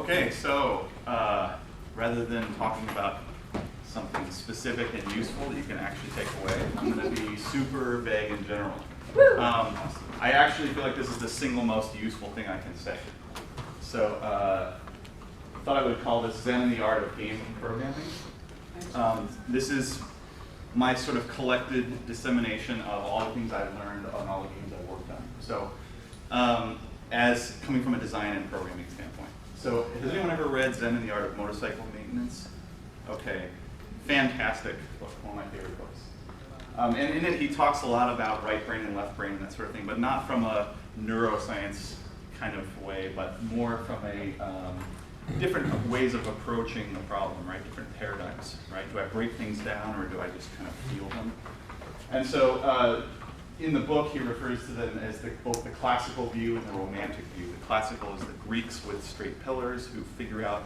Okay, so rather than talking about something specific and useful that you can actually take away, I'm going to be super vague in general. I actually feel like this is the single most useful thing I can say. So I thought I would call this Zen and the Art of Game Programming. This is my sort of collected dissemination of all the things I've learned on all the games I've worked on. So as coming from a design and programming standpoint. So has anyone ever read Zen and the Art of Motorcycle Maintenance? Okay, fantastic book, one of my favorite books. And in it he talks a lot about right brain and left brain and that sort of thing, but not from a neuroscience kind of way, but more from a different ways of approaching the problem, right? Different paradigms, right? Do I break things down or do I just kind of feel them? And so in the book he refers to them as both the classical view and the romantic view. The classical is the Greeks with straight pillars who figure out,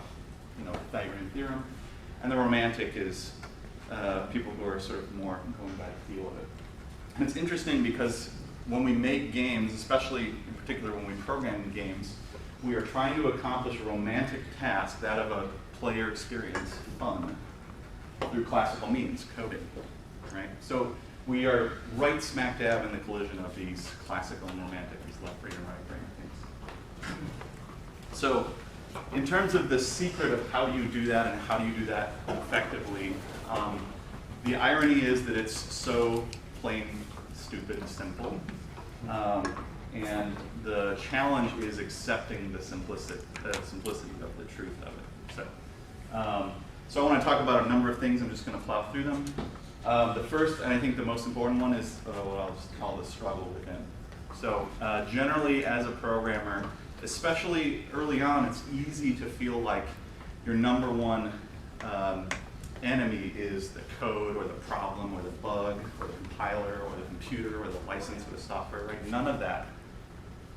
the Pythagorean theorem, and the romantic is people who are sort of more going by the feel of it. And it's interesting because when we make games, especially in particular when we program games, we are trying to accomplish a romantic task, that of a player experience, fun, through classical means, coding, right? So we are right smack dab in the collision of these classical and romantic, these left brain and right brain things. So in terms of the secret of how you do that and how do you do that effectively, the irony is that it's so plain, stupid, and simple. And the challenge is accepting the simplicity of the truth of it. So I want to talk about a number of things. I'm just going to plow through them. The first, and I think the most important one, is what I'll just call the struggle within. So generally, as a programmer, especially early on, it's easy to feel like your number one enemy is the code or the problem or the bug or the compiler or the computer or the license or the software, right? None of that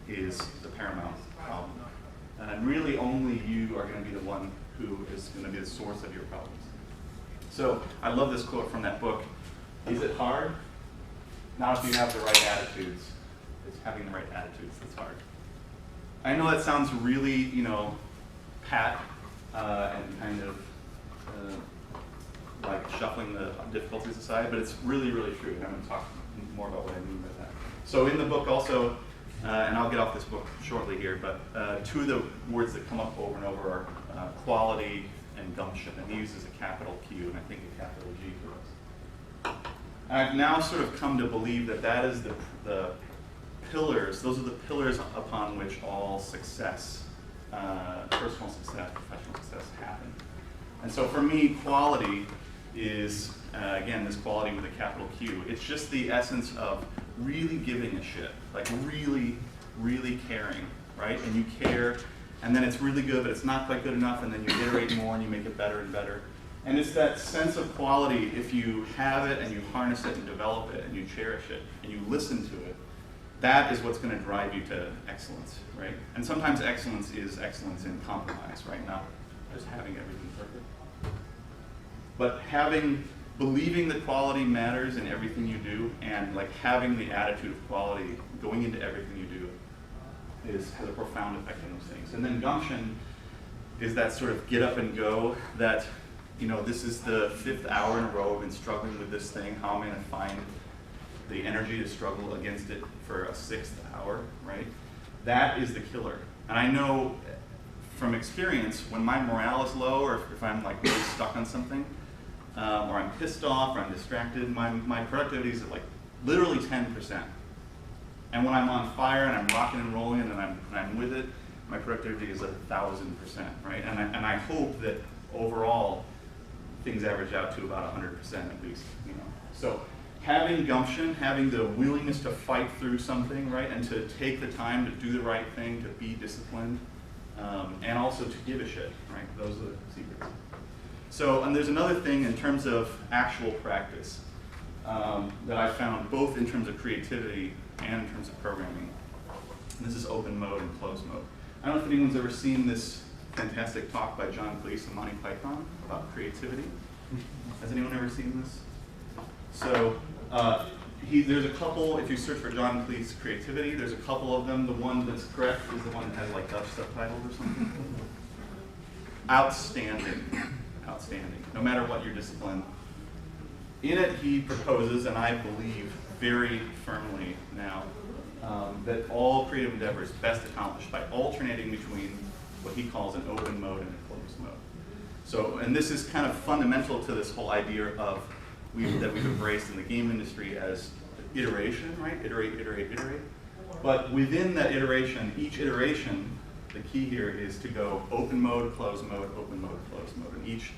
is the paramount problem. And really only you are going to be the one who is going to be the source of your problems. So I love this quote from that book. Is it hard? Not if you have the right attitudes. It's having the right attitudes that's hard. I know that sounds really, pat and kind of like shuffling the difficulties aside, but it's really, really true. And I'm going to talk more about what I mean by that. So in the book also, and I'll get off this book shortly here, but two of the words that come up over and over are quality and gumption. And he uses a capital Q and I think a capital G for us. And I've now sort of come to believe that that is the pillars, those are the pillars upon which all success, personal success, professional success happen. And so for me, quality is, again, this quality with a capital Q. It's just the essence of really giving a shit, like really, really caring, right? And you care, and then it's really good, but it's not quite good enough, and then you iterate more and you make it better and better. And it's that sense of quality, if you have it and you harness it and develop it and you cherish it and you listen to it, that is what's going to drive you to excellence, right? And sometimes excellence is excellence in compromise, right? Not just having everything perfect. But believing that quality matters in everything you do, and like having the attitude of quality going into everything you do has a profound effect on those things. And then gumption is that sort of get up and go that, this is the 5th hour in a row I've been struggling with this thing. How am I going to find the energy to struggle against it for a 6th hour, right? That is the killer. And I know from experience, when my morale is low, or if I'm like really stuck on something, or I'm pissed off, or I'm distracted, my productivity is at like literally 10%. And when I'm on fire and I'm rocking and rolling and I'm with it, my productivity is 1,000%, right? And I hope that overall things average out to about 100% at least, So having gumption, having the willingness to fight through something, right, and to take the time to do the right thing, to be disciplined, and also to give a shit, right? Those are the secrets. So, and there's another thing in terms of actual practice that I found, both in terms of creativity and in terms of programming. And this is open mode and closed mode. I don't know if anyone's ever seen this fantastic talk by John Cleese and Monty Python about creativity. Has anyone ever seen this? So there's a couple, if you search for John Cleese creativity, there's a couple of them. The one that's correct is the one that has like Dutch subtitles or something. outstanding, outstanding, no matter what your discipline. In it, he proposes, and I believe very firmly now, that all creative endeavor is best accomplished by alternating between what he calls an open mode and a closed mode. So, and this is kind of fundamental to this whole idea of that we've embraced in the game industry as iteration, right? Iterate, iterate, iterate. But within that iteration, each iteration, the key here is to go open mode, closed mode, open mode, closed mode. And each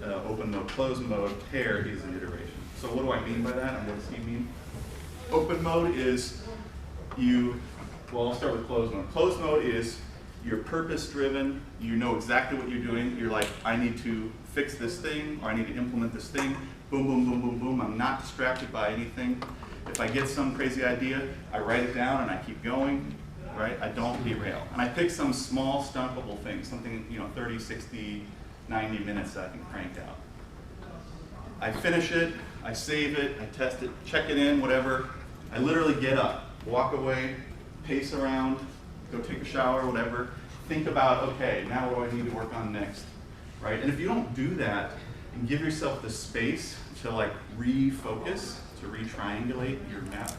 open mode, closed mode pair is an iteration. So what do I mean by that, and what does he mean? Open mode is well, I'll start with closed mode. Closed mode is you're purpose-driven, you know exactly what you're doing. You're like, I need to fix this thing, or I need to implement this thing. Boom, boom, boom, boom, boom. I'm not distracted by anything. If I get some crazy idea, I write it down and I keep going, right? I don't derail. And I pick some small, stoppable thing, something, 30, 60, 90 minutes that I can crank out. I finish it, I save it, I test it, check it in, whatever. I literally get up, walk away, pace around, go take a shower, whatever. Think about, okay, now what do I need to work on next, right? And if you don't do that and give yourself the space to like refocus, to re-triangulate your map,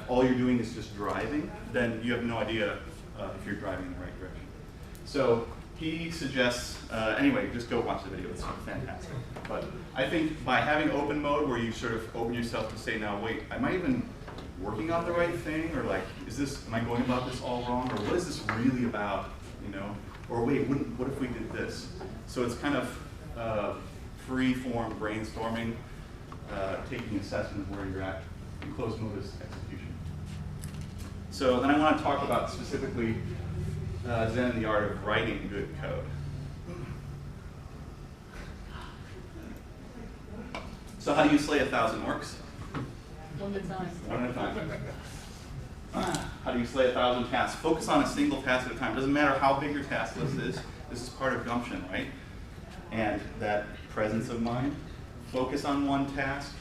all you're doing is just driving, then you have no idea if you're driving in the right direction. So he suggests, anyway, just go watch the video, it's fantastic. But I think by having open mode where you sort of open yourself to say, now wait, am I even working on the right thing? Or like, am I going about this all wrong? Or what is this really about, Or wait, what if we did this? So it's kind of free-form brainstorming, taking assessment of where you're at, and closed mode is execution. So then I want to talk about specifically then the art of writing good code. So how do you slay 1,000 orcs? One at a time. One at a time. How do you slay 1,000 tasks? Focus on a single task at a time. Doesn't matter how big your task list is. This is part of Gumption, right? And that presence of mind. Focus on one task.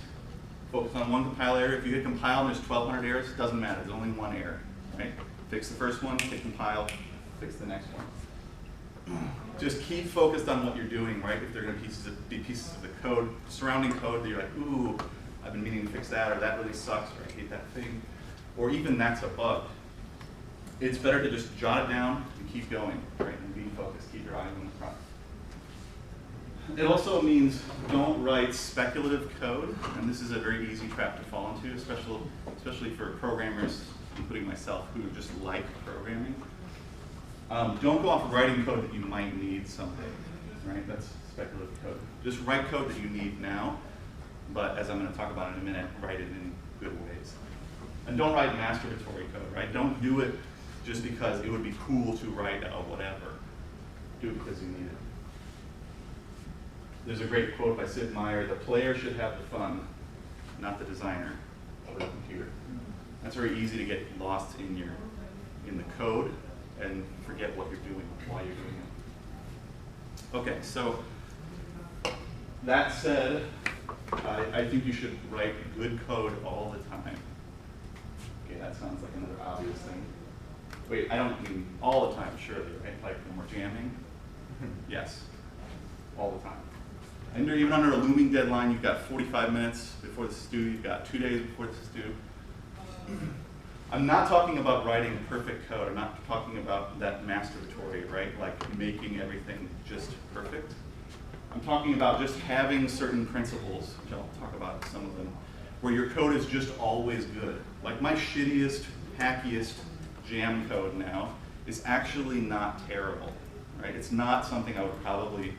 Focus on one compile error. If you hit compile and there's 1,200 errors, it doesn't matter. There's only one error, right? Fix the first one, hit compile, fix the next one. Just keep focused on what you're doing, right? If they're going to be pieces of the code, surrounding code that you're like, ooh, I've been meaning to fix that, or that really sucks, or I hate that thing, or even that's a bug. It's better to just jot it down and keep going, right? And be focused, keep your eyes on the prize. It also means don't write speculative code, and this is a very easy trap to fall into, especially for programmers, including myself, who just like programming. Don't go off of writing code that you might need someday, right? That's speculative code. Just write code that you need now, but as I'm going to talk about in a minute, write it in good ways. And don't write masturbatory code, right? Don't do it just because it would be cool to write a whatever. Do it because you need it. There's a great quote by Sid Meier: the player should have the fun, not the designer of the computer. That's very easy to get lost in the code and forget what you're doing, why you're doing it. Okay, so that said, I think you should write good code all the time. Okay, that sounds like another obvious thing. Wait, I don't mean all the time, surely, right? Like when we're jamming? Yes, all the time. And even under a looming deadline, you've got 45 minutes before this is due, you've got 2 days before this is due. I'm not talking about writing perfect code. I'm not talking about that masturbatory, right? Like making everything just perfect. I'm talking about just having certain principles, which I'll talk about some of them, where your code is just always good. Like my shittiest, hackiest jam code now is actually not terrible, right? It's not something I would probably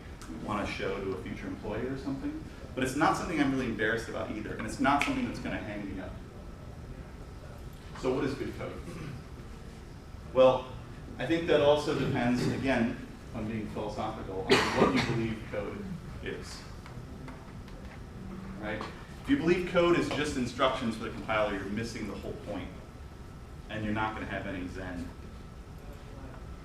want to show to a future employee or something, but it's not something I'm really embarrassed about either, and it's not something that's going to hang me up. So what is good code? Well, I think that also depends, again, on being philosophical, on what you believe code is. Right? If you believe code is just instructions for the compiler, you're missing the whole point, and you're not going to have any zen.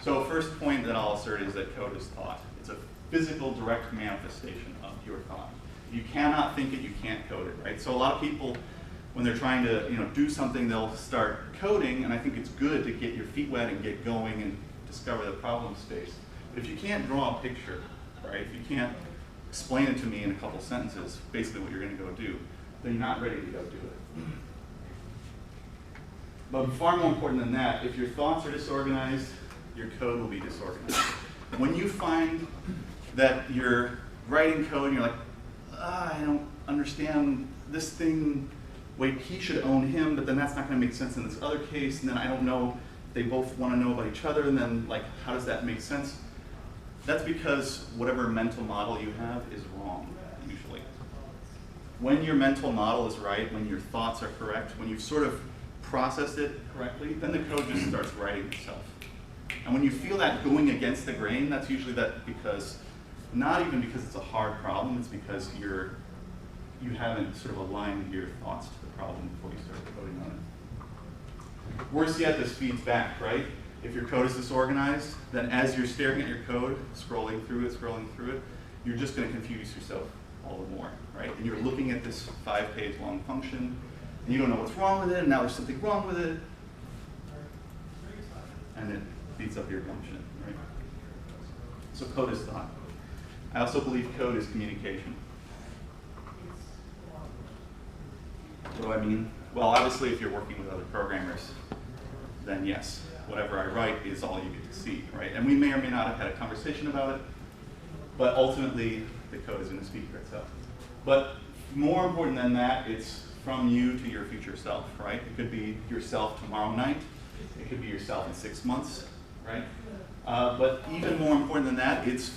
So first point that I'll assert is that code is thought. It's a physical, direct manifestation of your thought. If you cannot think it, you can't code it, right? So a lot of people, when they're trying to do something, they'll start coding, and I think it's good to get your feet wet and get going and discover the problem space. If you can't draw a picture, right, if you can't explain it to me in a couple sentences, basically what you're going to go do, then you're not ready to go do it. But far more important than that, if your thoughts are disorganized, your code will be disorganized. When you find that you're writing code and you're like, I don't understand this thing, wait, he should own him, but then that's not going to make sense in this other case, and then I don't know, they both want to know about each other, and then like, how does that make sense? That's because whatever mental model you have is wrong, usually. When your mental model is right, when your thoughts are correct, when you've sort of processed it correctly, then the code just starts writing itself. And when you feel that going against the grain, that's usually that because, not even because it's a hard problem, it's because you haven't sort of aligned your thoughts to the problem before you start coding on it. Worse yet, this feeds back, right? If your code is disorganized, then as you're staring at your code, scrolling through it, you're just going to confuse yourself all the more, right? And you're looking at this 5-page long function, and you don't know what's wrong with it, and now there's something wrong with it, and it beats up your Gumption, right? So code is thought. I also believe code is communication. What do I mean? Well, obviously, if you're working with other programmers, then yes, whatever I write is all you get to see, right? And we may or may not have had a conversation about it, but ultimately, the code is going to speak for itself. But more important than that, it's from you to your future self, right? It could be yourself tomorrow night. It could be yourself in 6 months, right? But even more important than that, it's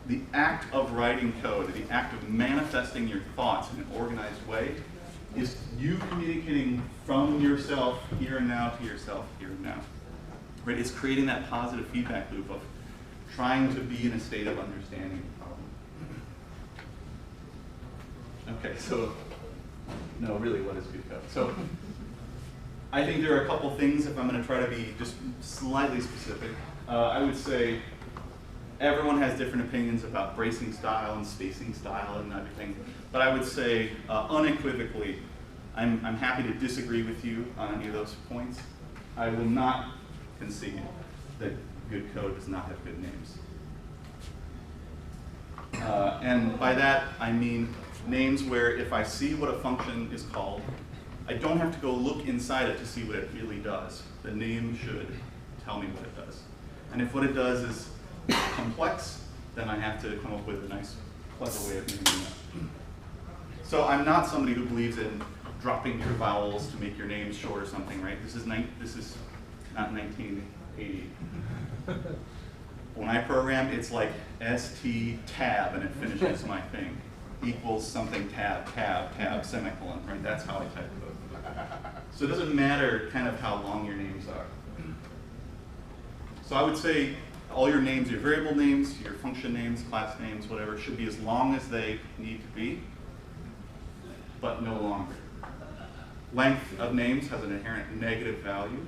the act of writing code, the act of manifesting your thoughts in an organized way, is you communicating from yourself here and now to yourself here and now. Right? It's creating that positive feedback loop of trying to be in a state of understanding the problem. Okay, so, no, really, what is good code? So, I think there are a couple things, if I'm going to try to be just slightly specific. I would say everyone has different opinions about bracing style and spacing style and everything, but I would say unequivocally, I'm happy to disagree with you on any of those points. I will not concede that good code does not have good names. And by that, I mean names where if I see what a function is called, I don't have to go look inside it to see what it really does. The name should tell me what it does. And if what it does is complex, then I have to come up with a nice, clever way of naming that. So I'm not somebody who believes in dropping your vowels to make your names short or something, right? This is not 1980. When I program, it's like ST tab, and it finishes my thing. Equals something tab, semicolon, right? That's how I type code. So it doesn't matter kind of how long your names are. So I would say all your names, your variable names, your function names, class names, whatever, should be as long as they need to be, but no longer. Length of names has an inherent negative value,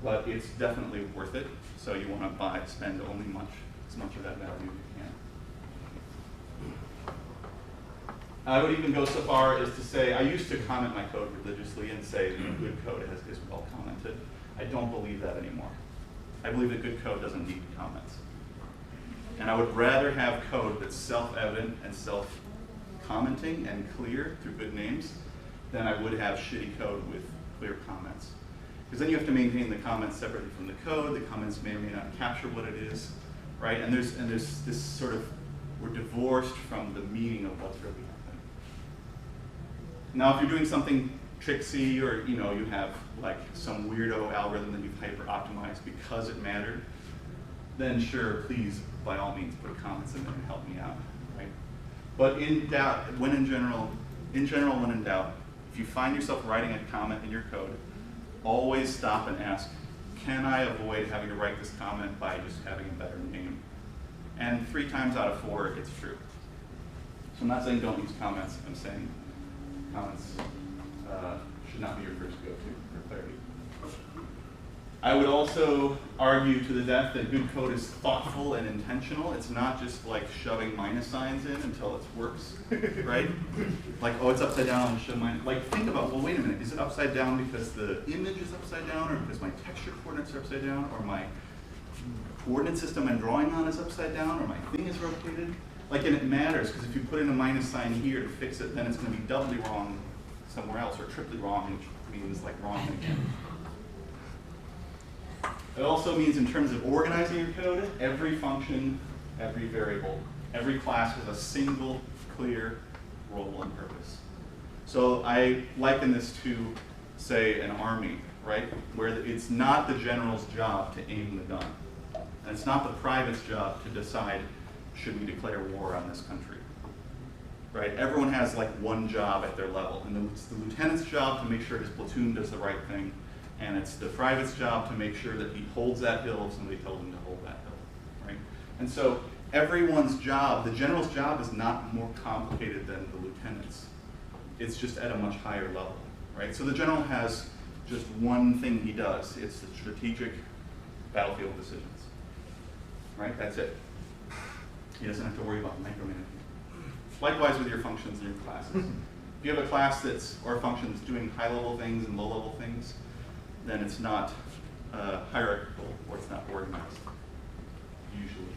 but it's definitely worth it. So you want to spend only as much of that value as you can. I would even go so far as to say, I used to comment my code religiously and say, good code is well commented. I don't believe that anymore. I believe that good code doesn't need comments. And I would rather have code that's self-evident and self-commenting and clear through good names than I would have shitty code with clear comments. Because then you have to maintain the comments separately from the code. The comments may or may not capture what it is, right? And there's this sort of, we're divorced from the meaning of what's really happening. Now, if you're doing something tricksy, or you have like some weirdo algorithm that you've hyper-optimized because it mattered, then sure, please, by all means, put comments in there and help me out, right? But in doubt, when in general, when in doubt, if you find yourself writing a comment in your code, always stop and ask, can I avoid having to write this comment by just having a better name? And 3 times out of 4, it's true. So I'm not saying don't use comments. I'm saying comments should not be your first go-to for clarity. I would also argue to the death that good code is thoughtful and intentional. It's not just like shoving minus signs in until it works, right? Like, oh, it's upside down, shove minus. Like, think about, well, wait a minute, is it upside down because the image is upside down, or because my texture coordinates are upside down, or my coordinate system I'm drawing on is upside down or my thing is rotated. Like, and it matters, because if you put in a minus sign here to fix it, then it's going to be doubly wrong somewhere else, or triply wrong, which means like wrong again. It also means in terms of organizing your code, every function, every variable, every class has a single clear role and purpose. So I liken this to, say, an army, right? Where it's not the general's job to aim the gun. And it's not the private's job to decide, should we declare war on this country? Right? Everyone has like one job at their level. And it's the lieutenant's job to make sure his platoon does the right thing. And it's the private's job to make sure that he holds that hill if somebody told him to hold that hill. Right? And so everyone's job, the general's job is not more complicated than the lieutenant's. It's just at a much higher level. Right? So the general has just one thing he does. It's the strategic battlefield decisions. Right? That's it. He doesn't have to worry about micromanaging. Likewise with your functions and your classes. If you have a class or a function that's doing high-level things and low-level things, then it's not hierarchical or it's not organized, usually.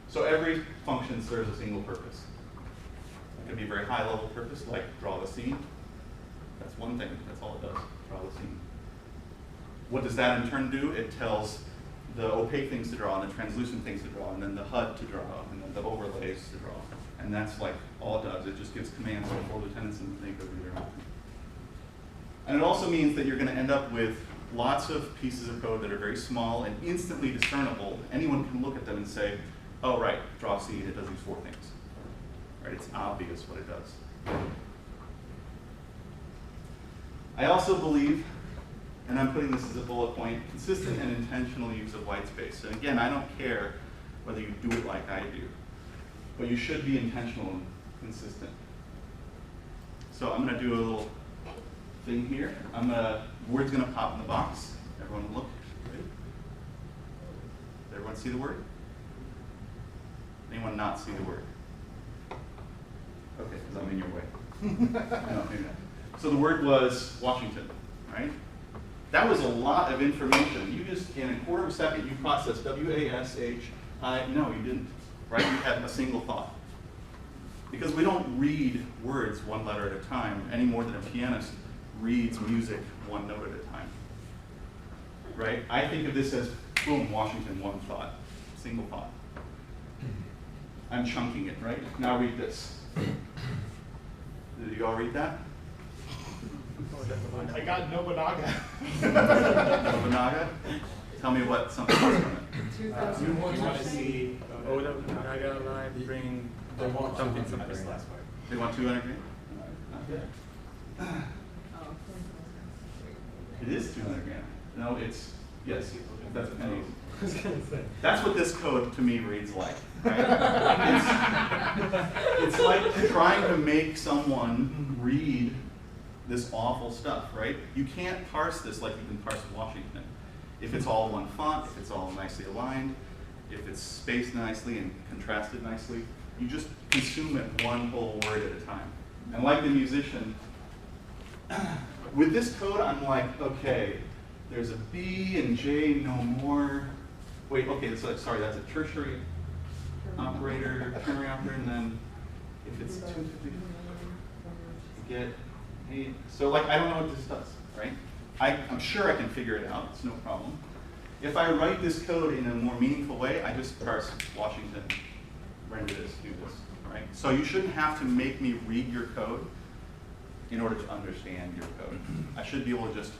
So every function serves a single purpose. It could be a very high-level purpose, like draw the scene. That's one thing. That's all it does, draw the scene. What does that in turn do? It tells the opaque things to draw and the translucent things to draw, and then the HUD to draw, and then the overlays to draw. And that's like all it does. It just gives commands to the four lieutenants and they go do their own thing. And it also means that you're going to end up with lots of pieces of code that are very small and instantly discernible. Anyone can look at them and say, oh, right, draw scene, it does these four things. Right? It's obvious what it does. I also believe, and I'm putting this as a bullet point, consistent and intentional use of white space. And again, I don't care whether you do it like I do, but you should be intentional and consistent. So I'm going to do a little thing here. Word's going to pop in the box. Everyone look. Ready? Does everyone see the word? Anyone not see the word? Okay, because I'm in your way. No, maybe not. So the word was Washington, right? That was a lot of information. You just, in a quarter of a second, you processed W-A-S-H-I. No, you didn't, right? You had a single thought. Because we don't read words one letter at a time any more than a pianist reads music one note at a time, right? I think of this as, boom, Washington, one thought, single thought. I'm chunking it, right? Now read this. Did you all read that? I got Nobunaga. Nobunaga? Tell me what something was from it. You want to see Oda Naga Live bring something. They want 200 grand? It is 200 grand. No, it's, yes, that's pennies. That's what this code to me reads like. Right? It's like trying to make someone read this awful stuff, right? You can't parse this like you can parse Washington. If it's all one font, if it's all nicely aligned, if it's spaced nicely and contrasted nicely, you just consume it one whole word at a time. And like the musician, with this code, I'm like, okay, there's a B and J no more. Wait, okay, so sorry, that's a tertiary operator, ternary operator, and then if it's 250, you get 8. So like, I don't know what this does, right? I'm sure I can figure it out, it's no problem. If I write this code in a more meaningful way, I just parse Washington, render this, do this, right? So you shouldn't have to make me read your code in order to understand your code. I should be able to just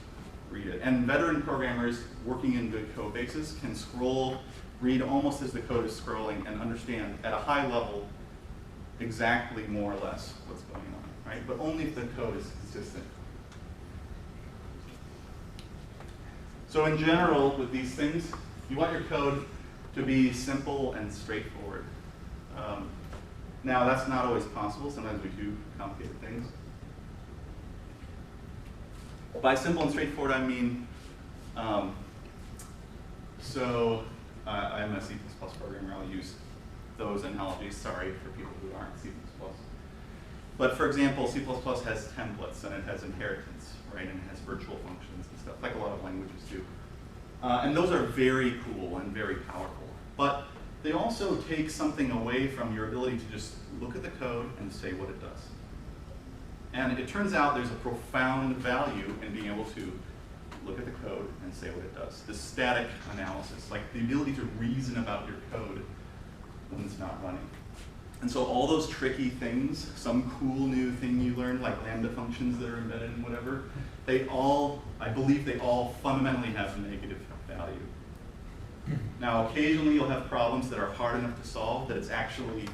read it. And veteran programmers working in good code bases can scroll, read almost as the code is scrolling, and understand at a high level exactly more or less what's going on, right? But only if the code is consistent. So in general, with these things, you want your code to be simple and straightforward. Now, that's not always possible. Sometimes we do complicated things. By simple and straightforward, I mean, I'm a C++ programmer. I'll use those analogies. Sorry for people who aren't C++. But for example, C++ has templates and it has inheritance, right? And it has virtual functions and stuff, like a lot of languages do. And those are very cool and very powerful. But they also take something away from your ability to just look at the code and say what it does. And it turns out there's a profound value in being able to look at the code and say what it does. The static analysis, like the ability to reason about your code when it's not running. And so all those tricky things, some cool new thing you learned, like lambda functions that are embedded in whatever, they all, I believe they all fundamentally have negative value. Now, occasionally you'll have problems that are hard enough to solve that it's actually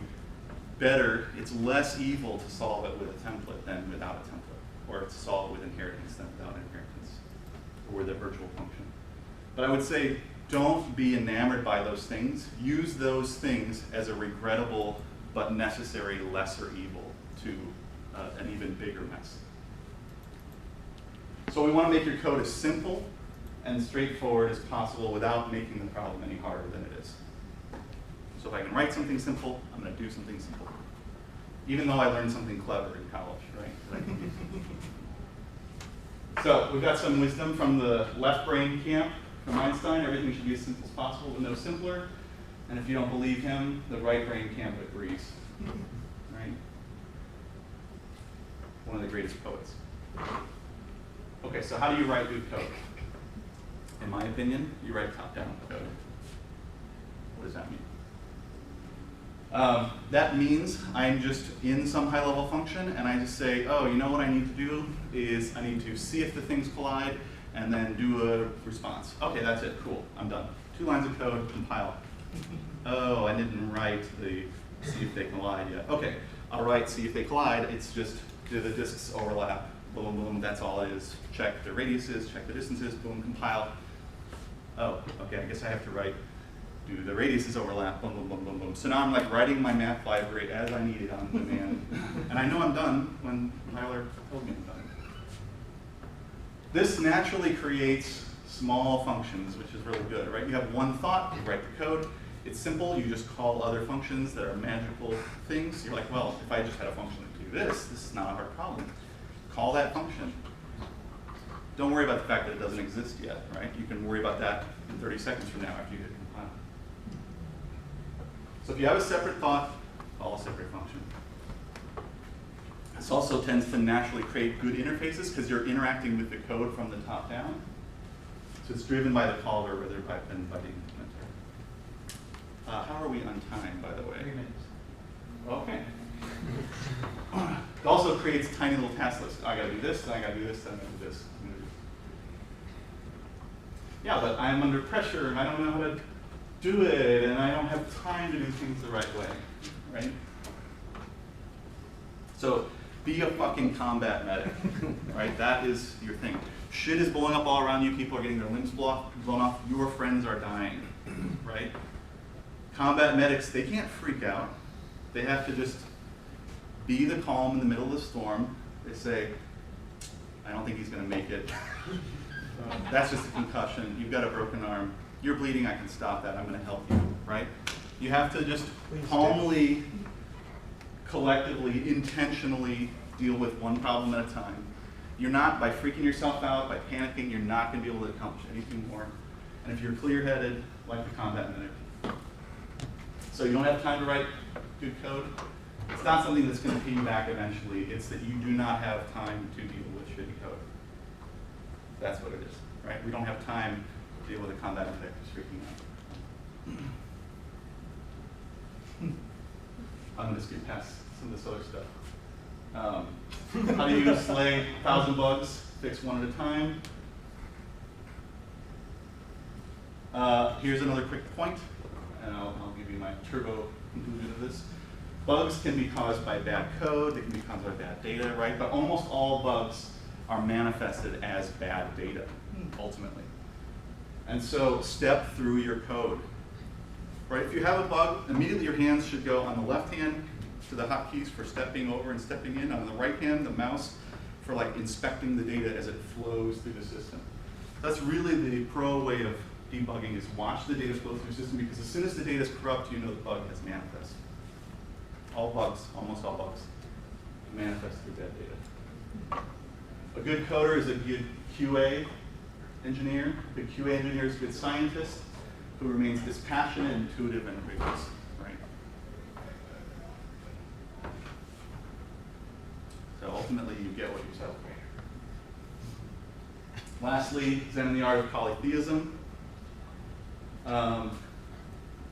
better, it's less evil to solve it with a template than without a template, or to solve it with inheritance than without inheritance, or with a virtual function. But I would say, don't be enamored by those things. Use those things as a regrettable but necessary lesser evil to an even bigger mess. So we want to make your code as simple and straightforward as possible without making the problem any harder than it is. So if I can write something simple, I'm going to do something simple. Even though I learned something clever in college, right? So we've got some wisdom from the left brain camp from Einstein. Everything should be as simple as possible, but no simpler. And if you don't believe him, the right brain camp agrees. Right? One of the greatest poets. Okay, so how do you write good code? In my opinion, you write top-down code. What does that mean? That means I'm just in some high-level function, and I just say, oh, you know what I need to do is I need to see if the things collide, and then do a response. Okay, that's it. Cool. I'm done. 2 lines of code, compile. Oh, I didn't write the see if they collide yet. Okay, I'll write see if they collide. It's just do the disks overlap. Boom, boom. That's all it is. Check the radiuses, check the distances. Boom, compile. Oh, okay. I guess I have to write do the radiuses overlap. Boom, boom, boom, boom, boom. So now I'm like writing my math library as I need it on demand, and I know I'm done when Tyler told me I'm done. This naturally creates small functions, which is really good, right? You have one thought, you write the code. It's simple, you just call other functions that are magical things. You're like, well, if I just had a function that do this is not a hard problem. Call that function. Don't worry about the fact that it doesn't exist yet, right? You can worry about that in 30 seconds from now after you hit compile. So if you have a separate thought, call a separate function. This also tends to naturally create good interfaces because you're interacting with the code from the top down. So it's driven by the caller rather than by the implementer. How are we on time, by the way? 3 minutes. Okay. It also creates tiny little task lists. I gotta do this, then I gotta do this, then I gotta do this. Yeah, but I'm under pressure and I don't know how to do it, and I don't have time to do things the right way, right? So be a fucking combat medic, right? That is your thing. Shit is blowing up all around you. People are getting their limbs blown off. Your friends are dying, right? Combat medics, they can't freak out. They have to just be the calm in the middle of the storm. They say, I don't think he's going to make it. That's just a concussion. You've got a broken arm. You're bleeding. I can stop that. I'm going to help you, right? You have to just calmly, collectively, intentionally deal with one problem at a time. You're not, by freaking yourself out, by panicking, you're not going to be able to accomplish anything more. And if you're clear-headed, like the combat medic, so you don't have time to write good code, it's not something that's going to pay you back eventually. It's that you do not have time to deal with shitty code. That's what it is, right? We don't have time to deal with a combat medic who's freaking out. I'm going to skip past some of this other stuff. How do you slay 1,000 bugs, fix one at a time? Here's another quick point, and I'll give you my turbo conclusion of this. Bugs can be caused by bad code, they can be caused by bad data, right? But almost all bugs are manifested as bad data, ultimately. And so step through your code, right? If you have a bug, immediately your hands should go on the left hand to the hotkeys for stepping over and stepping in, on the right hand, the mouse for like inspecting the data as it flows through the system. That's really the pro way of debugging, is watch the data flow through the system, because as soon as the data is corrupt, you know the bug has manifested. All bugs, almost all bugs, manifest through bad data. A good coder is a good QA, engineer. A good QA engineer is a good scientist who remains dispassionate, intuitive, and rigorous. Right? So ultimately, you get what you sow. Lastly, examine the art of polytheism.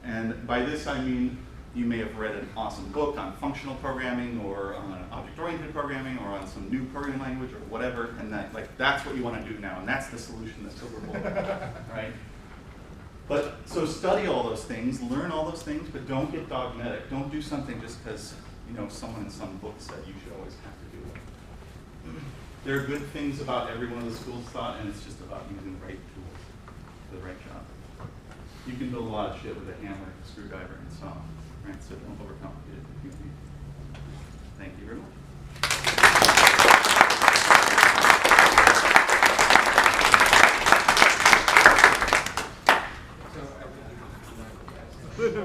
And by this I mean you may have read an awesome book on functional programming or on object-oriented programming or on some new programming language or whatever, and that's what you want to do now, and that's the solution, the silver bullet, right? But so study all those things, learn all those things, but don't get dogmatic. Don't do something just because someone in some book said you should always have to do it. There are good things about every one of the schools of thought, and it's just about using the right tools for the right job. You can build a lot of shit with a hammer, a screwdriver, and saw, right? So don't overcomplicate it if you need. Thank you very much.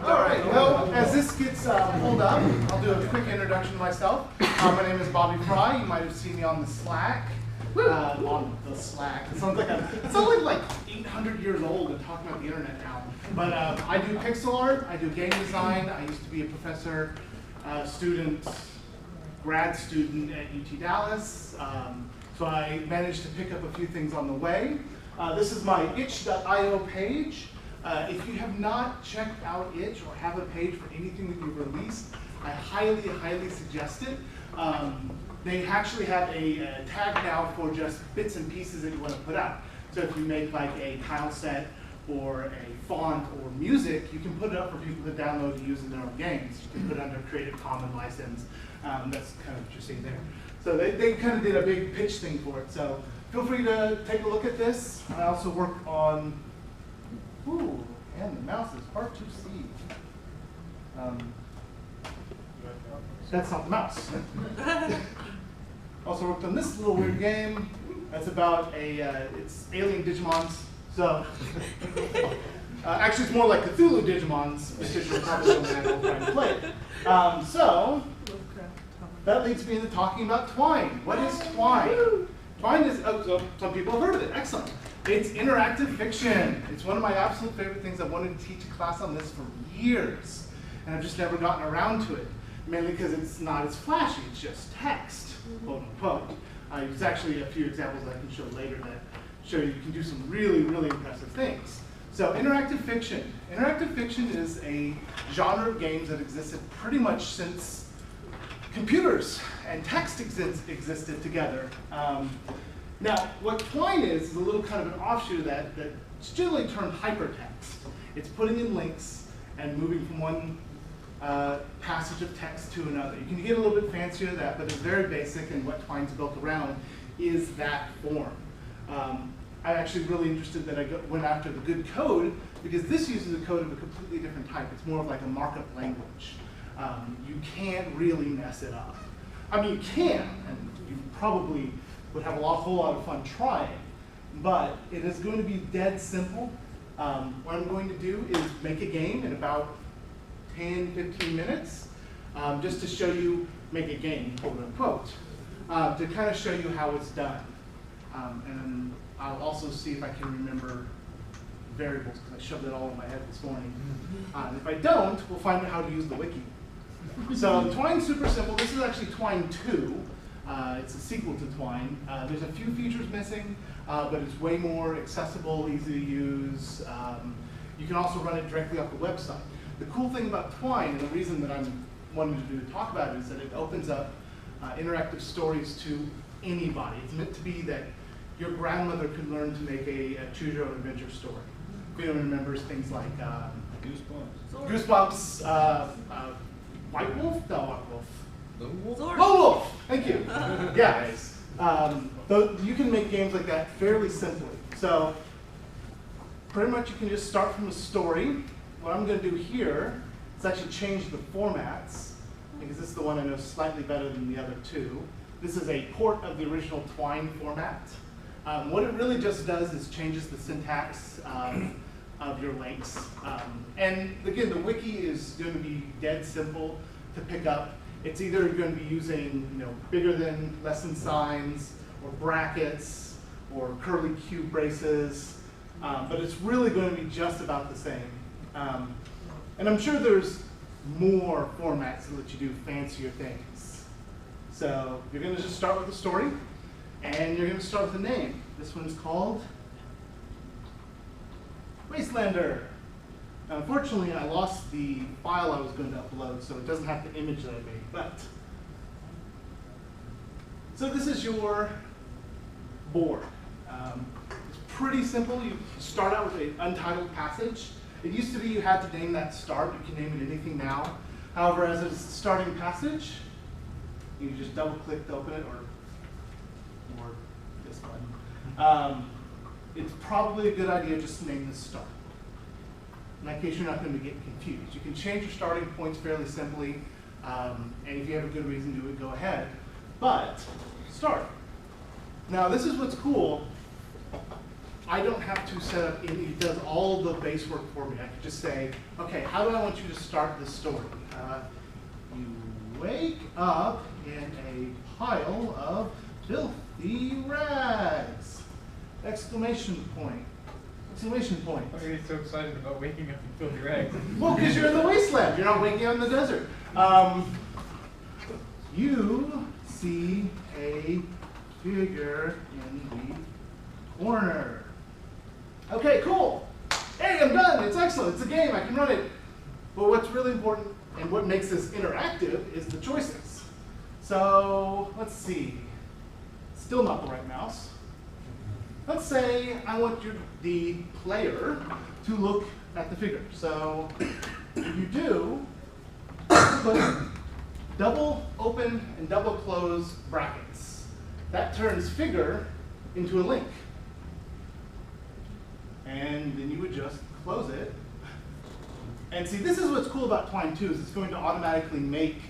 All right, well, as this gets pulled up, I'll do a quick introduction of myself. My name is Bobby Fry. You might have seen me on the Slack. On the Slack. It sounds like 800 years old and talking about the internet now. But I do pixel art, I do game design. I used to be a professor, grad student at UT Dallas. So I managed to pick up a few things on the way. This is my itch.io page. If you have not checked out Itch or have a page for anything that you've released, I highly, highly suggest it. They actually have a tag now for just bits and pieces that you want to put out. So if you make like a tile set or a font or music, you can put it up for people to download to use in their own games. You can put it under Creative Commons license. That's kind of what you're seeing there. So they kind of did a big pitch thing for it. So feel free to take a look at this. I also work on, and the mouse is hard to see. That's not the mouse. Also worked on this little weird game. That's about it's alien Digimons. So, actually it's more like Cthulhu Digimons, which is probably what I'm trying to play it. So, that leads me into talking about Twine. What is Twine? Twine is, so some people have heard of it, excellent. It's interactive fiction. It's one of my absolute favorite things. I've wanted to teach a class on this for years, and I've just never gotten around to it. Mainly because it's not as flashy, it's just text, quote unquote. There's actually a few examples I can show later that show you can do some really, really impressive things. So interactive fiction. Interactive fiction is a genre of games that existed pretty much since computers and text existed together. Now, what Twine is a little kind of an offshoot of that that's generally termed hypertext. It's putting in links and moving from one passage of text to another. You can get a little bit fancier than that, but it's very basic, and what Twine's built around is that form. I'm actually really interested that I went after the good code, because this uses a code of a completely different type. It's more of like a markup language. You can't really mess it up. I mean, you can, and you probably would have a whole lot of fun trying, but it is going to be dead simple. What I'm going to do is make a game in about 10, 15 minutes, just to show you, make a game, quote unquote, to kind of show you how it's done. And then I'll also see if I can remember variables, because I shoved it all in my head this morning. And if I don't, we'll find out how to use the wiki. So Twine's super simple. This is actually Twine 2. It's a sequel to Twine. There's a few features missing, but it's way more accessible, easy to use. You can also run it directly off the website. The cool thing about Twine, and the reason that I'm wanting to talk about it, is that it opens up interactive stories to anybody. It's meant to be that your grandmother could learn to make a choose your own adventure story. If anyone remembers things like Goosebumps, White Wolf? No, White Wolf. Lone Wolf! Thank you. Yeah. You can make games like that fairly simply. So pretty much you can just start from a story. What I'm going to do here is actually change the formats, because this is the one I know slightly better than the other two. This is a port of the original Twine format. What it really just does is changes the syntax of your links. And again, the wiki is going to be dead simple to pick up. It's either going to be using bigger than, less than signs, or brackets, or curly Q braces, but it's really going to be just about the same. And I'm sure there's more formats that let you do fancier things. So you're going to just start with the story, and you're going to start with a name. This one's called Wastelander. Now, unfortunately, I lost the file I was going to upload, so it doesn't have the image that I made. But so this is your board. It's pretty simple. You start out with an untitled passage. It used to be you had to name that start. You can name it anything now. However, as a starting passage, you just double-click to open it, or this button. It's probably a good idea just to name this start. In that case, you're not going to get confused. You can change your starting points fairly simply, and if you have a good reason to do it, go ahead. But start. Now, this is what's cool. I don't have to set up, it does all the base work for me. I can just say, okay, how do I want you to start this story? You wake up in a pile of filthy rags! Exclamation point. Exclamation point. Why are you so excited about waking up in filthy rags? Well, because you're in the wasteland. You're not waking up in the desert. You see a figure in the corner. Okay, cool. Hey, I'm done. It's excellent. It's a game. I can run it. But what's really important and what makes this interactive is the choices. So let's see. Still not the right mouse. Let's say I want the player to look at the figure. So if you do, put double open and double close brackets. That turns figure into a link. And then you would just close it. And see, this is what's cool about Twine 2 is it's going to automatically make,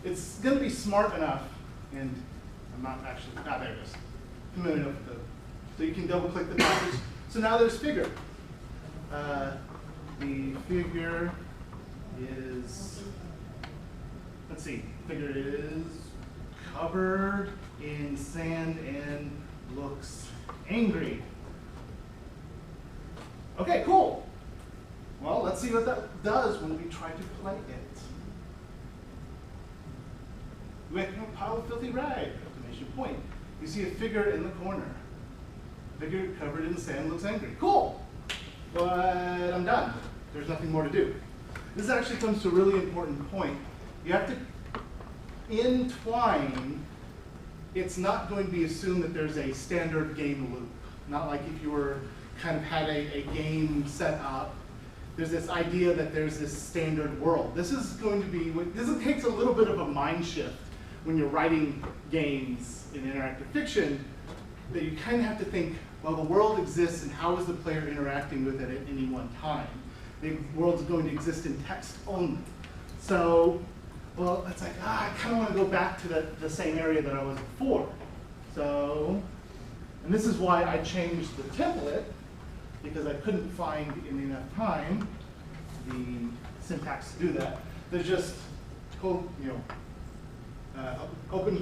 it's going to be smart enough, and I'm not actually, there it is. Familiar enough with the, so you can double click the package. So now there's figure. The figure is, let's see, figure is covered in sand and looks angry. Okay, cool. Well, let's see what that does when we try to play it. We have a pile of filthy rag, exclamation point. You see a figure in the corner. Figure covered in sand looks angry. Cool. But I'm done. There's nothing more to do. This actually comes to a really important point. You have to, in Twine, it's not going to be assumed that there's a standard game loop. Not like if you were kind of had a game set up. There's this idea that there's this standard world. This is going to be, this takes a little bit of a mind shift when you're writing games in interactive fiction, that you kind of have to think, well, the world exists and how is the player interacting with it at any one time? The world's going to exist in text only. So, well, it's like, I kind of want to go back to the same area that I was before. So, and this is why I changed the template, because I couldn't find in enough time the syntax to do that. There's just, open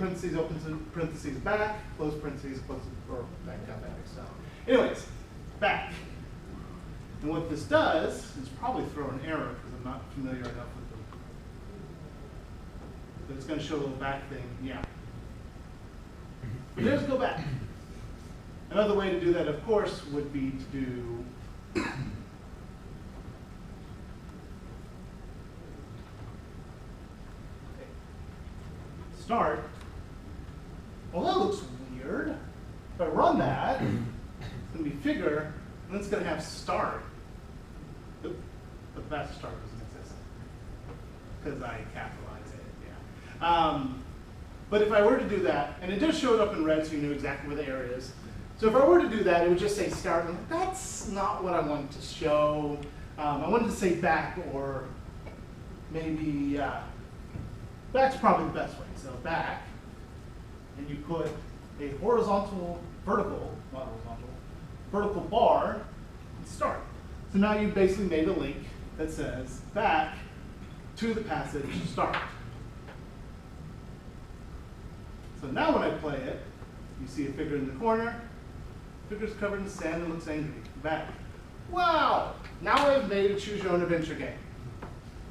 parentheses back, close parentheses, close, or back, down, back. So, anyways, back. And what this does is probably throw an error because I'm not familiar enough with them. But it's going to show a little back thing, yeah. But let's go back. Another way to do that, of course, would be to do start. Well, that looks weird. If I run that, it's going to be figure, and then it's going to have start. But that start doesn't exist because I capitalized it. Yeah. But if I were to do that, and it does show it up in red, so you know exactly where the area is. So if I were to do that, it would just say start. And that's not what I wanted to show. I wanted to say back, or maybe back's probably the best way. So back, and you put a horizontal, vertical, not horizontal, vertical bar, and start. So now you've basically made a link that says back to the passage start. So now when I play it, you see a figure in the corner, Figure's covered in sand and looks angry. Back. Wow! Now I've made a choose your own adventure game.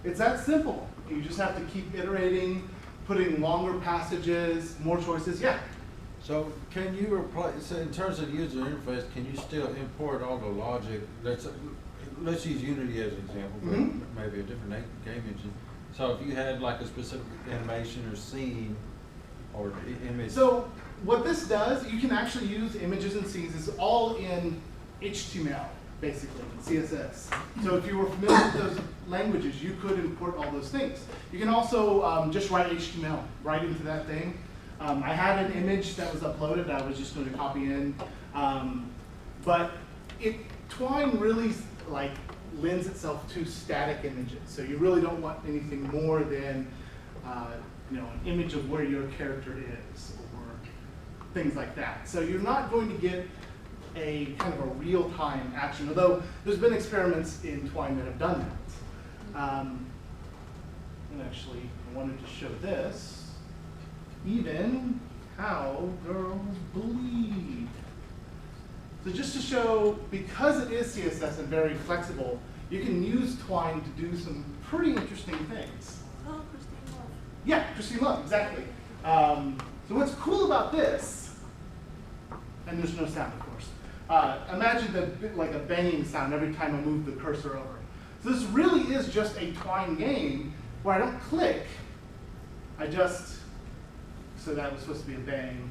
It's that simple. You just have to keep iterating, putting longer passages, more choices. Yeah. So can you replace, so in terms of user interface, can you still import all the logic? Let's use Unity as an example, but maybe a different game engine. So if you had like a specific animation or scene or image. So what this does, you can actually use images and scenes. It's all in HTML, basically, CSS. So if you were familiar with those languages, you could import all those things. You can also just write HTML right into that thing. I had an image that was uploaded I was just going to copy in. But Twine really lends itself to static images. So you really don't want anything more than an image of where your character is or things like that. So you're not going to get a kind of a real-time action, although there's been experiments in Twine that have done that. And actually, I wanted to show this. Even how girls bleed. So just to show, because it is CSS and very flexible, you can use Twine to do some pretty interesting things. Oh, Christine Love. Yeah, Christine Love, exactly. So what's cool about this, and there's no sound, of course. Imagine like a banging sound every time I move the cursor over. So this really is just a Twine game where I don't click, I just, so that was supposed to be a bang.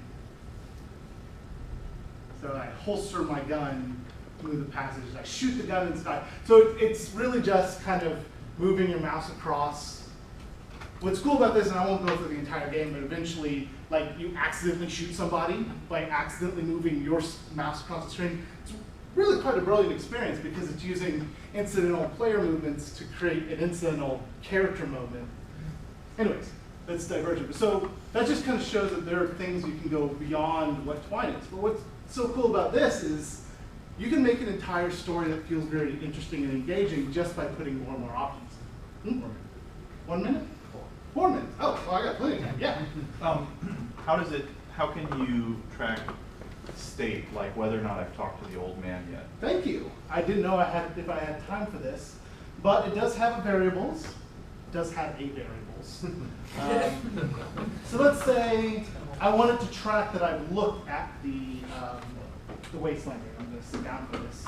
So I holster my gun, move the passages, I shoot the gun inside. So it's really just kind of moving your mouse across. What's cool about this, and I won't go through the entire game, but eventually, you accidentally shoot somebody by accidentally moving your mouse across the screen. It's really quite a brilliant experience because it's using incidental player movements to create an incidental character moment. Anyways, that's divergent. So that just kind of shows that there are things you can go beyond what Twine is. But what's so cool about this is you can make an entire story that feels very interesting and engaging just by putting more and more options. 1 minute? 4 minutes. Oh, well, I got plenty of time. Yeah. How can you track state, like whether or not I've talked to the old man yet? Thank you. I didn't know if I had time for this, but it does have variables. It does have a variables. So let's say I wanted to track that I've looked at the Wastelander. I'm going to sit down for this.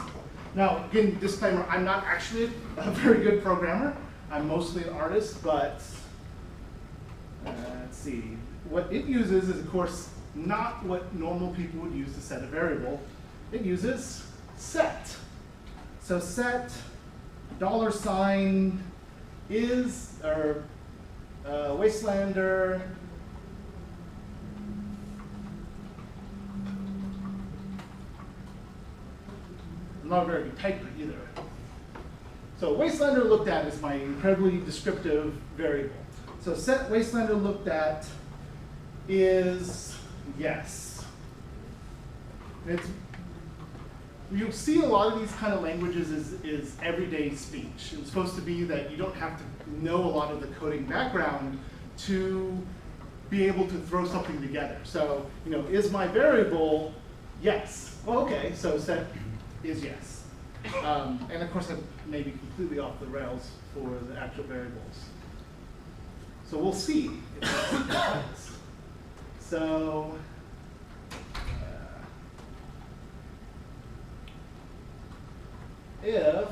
Now, again, disclaimer, I'm not actually a very good programmer. I'm mostly an artist, but let's see. What it uses is, of course, not what normal people would use to set a variable. It uses set. So set $, is, or Wastelander, I'm not a very good typer either. So Wastelander looked at is my incredibly descriptive variable. So set Wastelander looked at is yes. You'll see a lot of these kind of languages is everyday speech. It's supposed to be that you don't have to know a lot of the coding background to be able to throw something together. So, is my variable yes? Well, okay, so set is yes. And of course, I may be completely off the rails for the actual variables. So we'll see if it does. So, if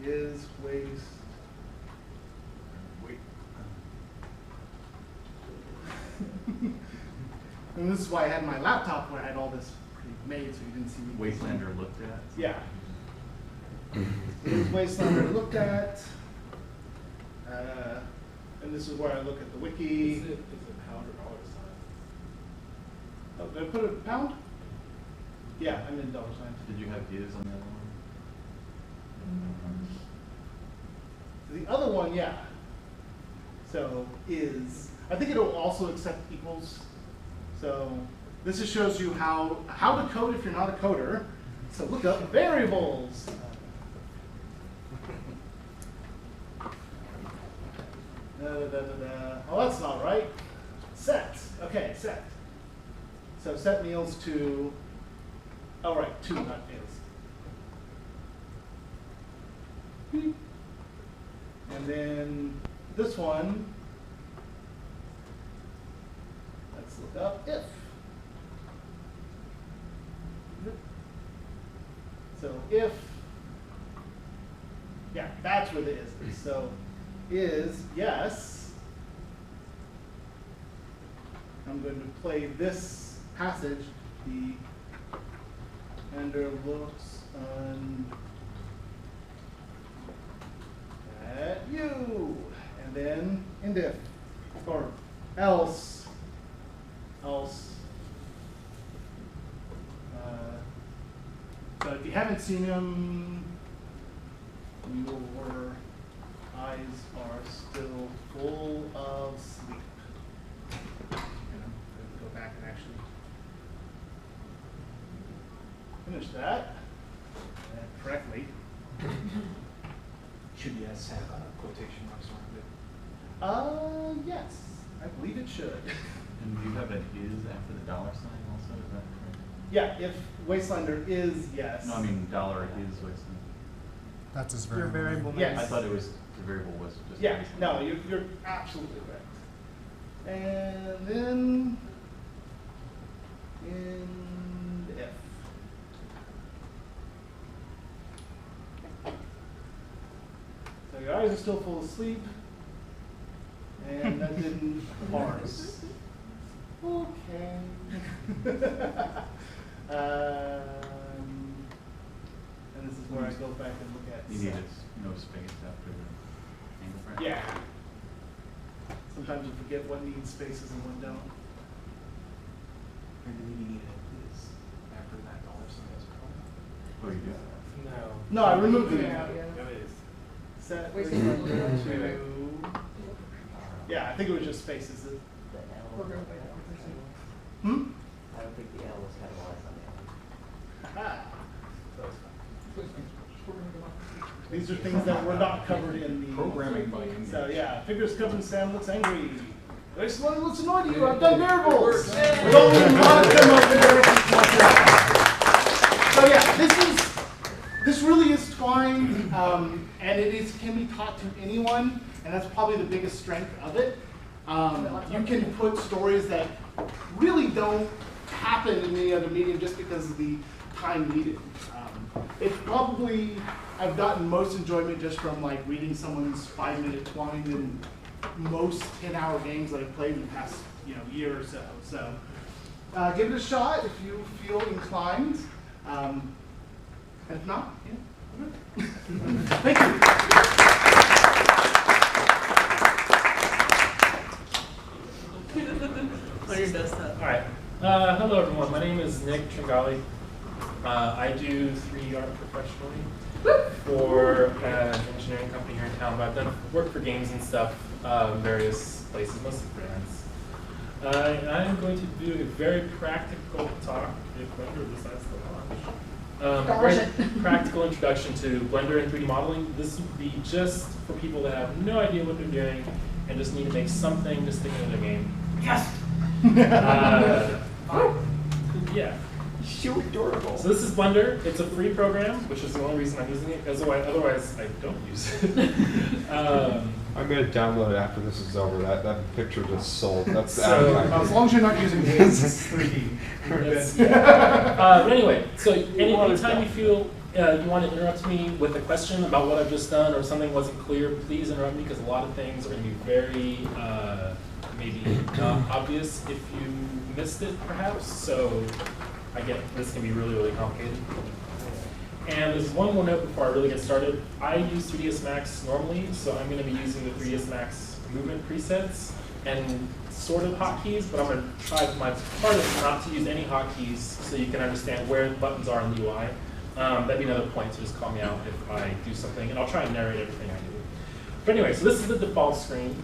is waste. Wait. And this is why I had my laptop where I had all this made so you didn't see me. Wastelander looked at? Yeah. Is Wastelander looked at. And this is where I look at the wiki. Is it pound or dollar sign? Oh, did I put a pound? Yeah, I'm in $. Did you have is on the other one? The other one, yeah. So is, I think it'll also accept equals. So this just shows you how to code if you're not a coder. So look up variables. Oh, that's not right. Set. Okay, set. So set meals to Oh, right, to, not is. Beep. And then this one, let's look up if. So if, yeah, that's where the is. So is yes. I'm going to play this passage. The Ender looks at you, and then end if or else. So if you haven't seen him, your eyes are still full of sleep. And I'm going to go back and actually finish that correctly. Should yes have quotation marks around it? Yes, I believe it should. And do you have an is after the dollar sign also, is that correct? Yeah, if Wastelander is yes. No, I mean dollar is Wasteland. That's his Your variable. variable Yes. I thought it was, the variable was just. Yeah, Wasteland. no, you're absolutely correct. And then end if. So your eyes are still full of sleep, and that didn't parse. Okay. And this is where I go back and look at. You need sets. no space after the angle bracket. Yeah. Sometimes you forget what needs spaces and what don't. And then you need it is after that dollar sign as well. Oh, you do? No. No, I removed it. Yeah, yeah. No, it is. Set Wait, Wastelander wait, wait. to. Yeah, I think it was just spaces. We're gonna- Hmm? I don't think the L was capitalized on the L. Ah. These are things that were not covered in the Programming by So yeah, figures covered in Sam looks angry. Wastelander looks annoyed at you. I've done variables. With only one come up there. So yeah, this really is fine, and can be taught to anyone, and that's probably the biggest strength of it. You can put stories that really don't happen in any other medium just because of the time needed. It's probably, I've gotten most enjoyment just from like reading someone's 5-minute twine in most 10-hour games that I've played in the past year or so. So give it a shot if you feel inclined. And if not, yeah. Thank you. On your desktop. All right. Hello, everyone. My name is Nick Tringali. I do 3D art professionally for an engineering company here in town, but I've done work for games and stuff in various places, mostly freelance. I'm going to do a very practical talk, if Blender decides to launch. Darn it. Very practical introduction to Blender and 3D modeling. This would be just for people that have no idea what they're doing and just need to make something to stick into their game. Yes! Yeah. So adorable. So this is Blender. It's a free program, which is the only reason I'm using it. Otherwise, I don't use it. I'm gonna download it after this is over. That picture just sold. That's the So- advertising. As long as you're not using games, it's 3D. That's- but anyway, so anytime you feel you want to interrupt me with a question about what I've just done or something wasn't clear, please interrupt me because a lot of things are going to be very maybe not obvious if you missed it perhaps. So I get this can be really, really complicated. And there's one more note before I really get started. I use 3ds Max normally, so I'm going to be using the 3ds Max movement presets and sort of hotkeys, but I'm going to try my hardest not to use any hotkeys so you can understand where the buttons are in the UI. That'd be another point, so just call me out if I do something, and I'll try and narrate everything I do. But anyway, so this is the default screen.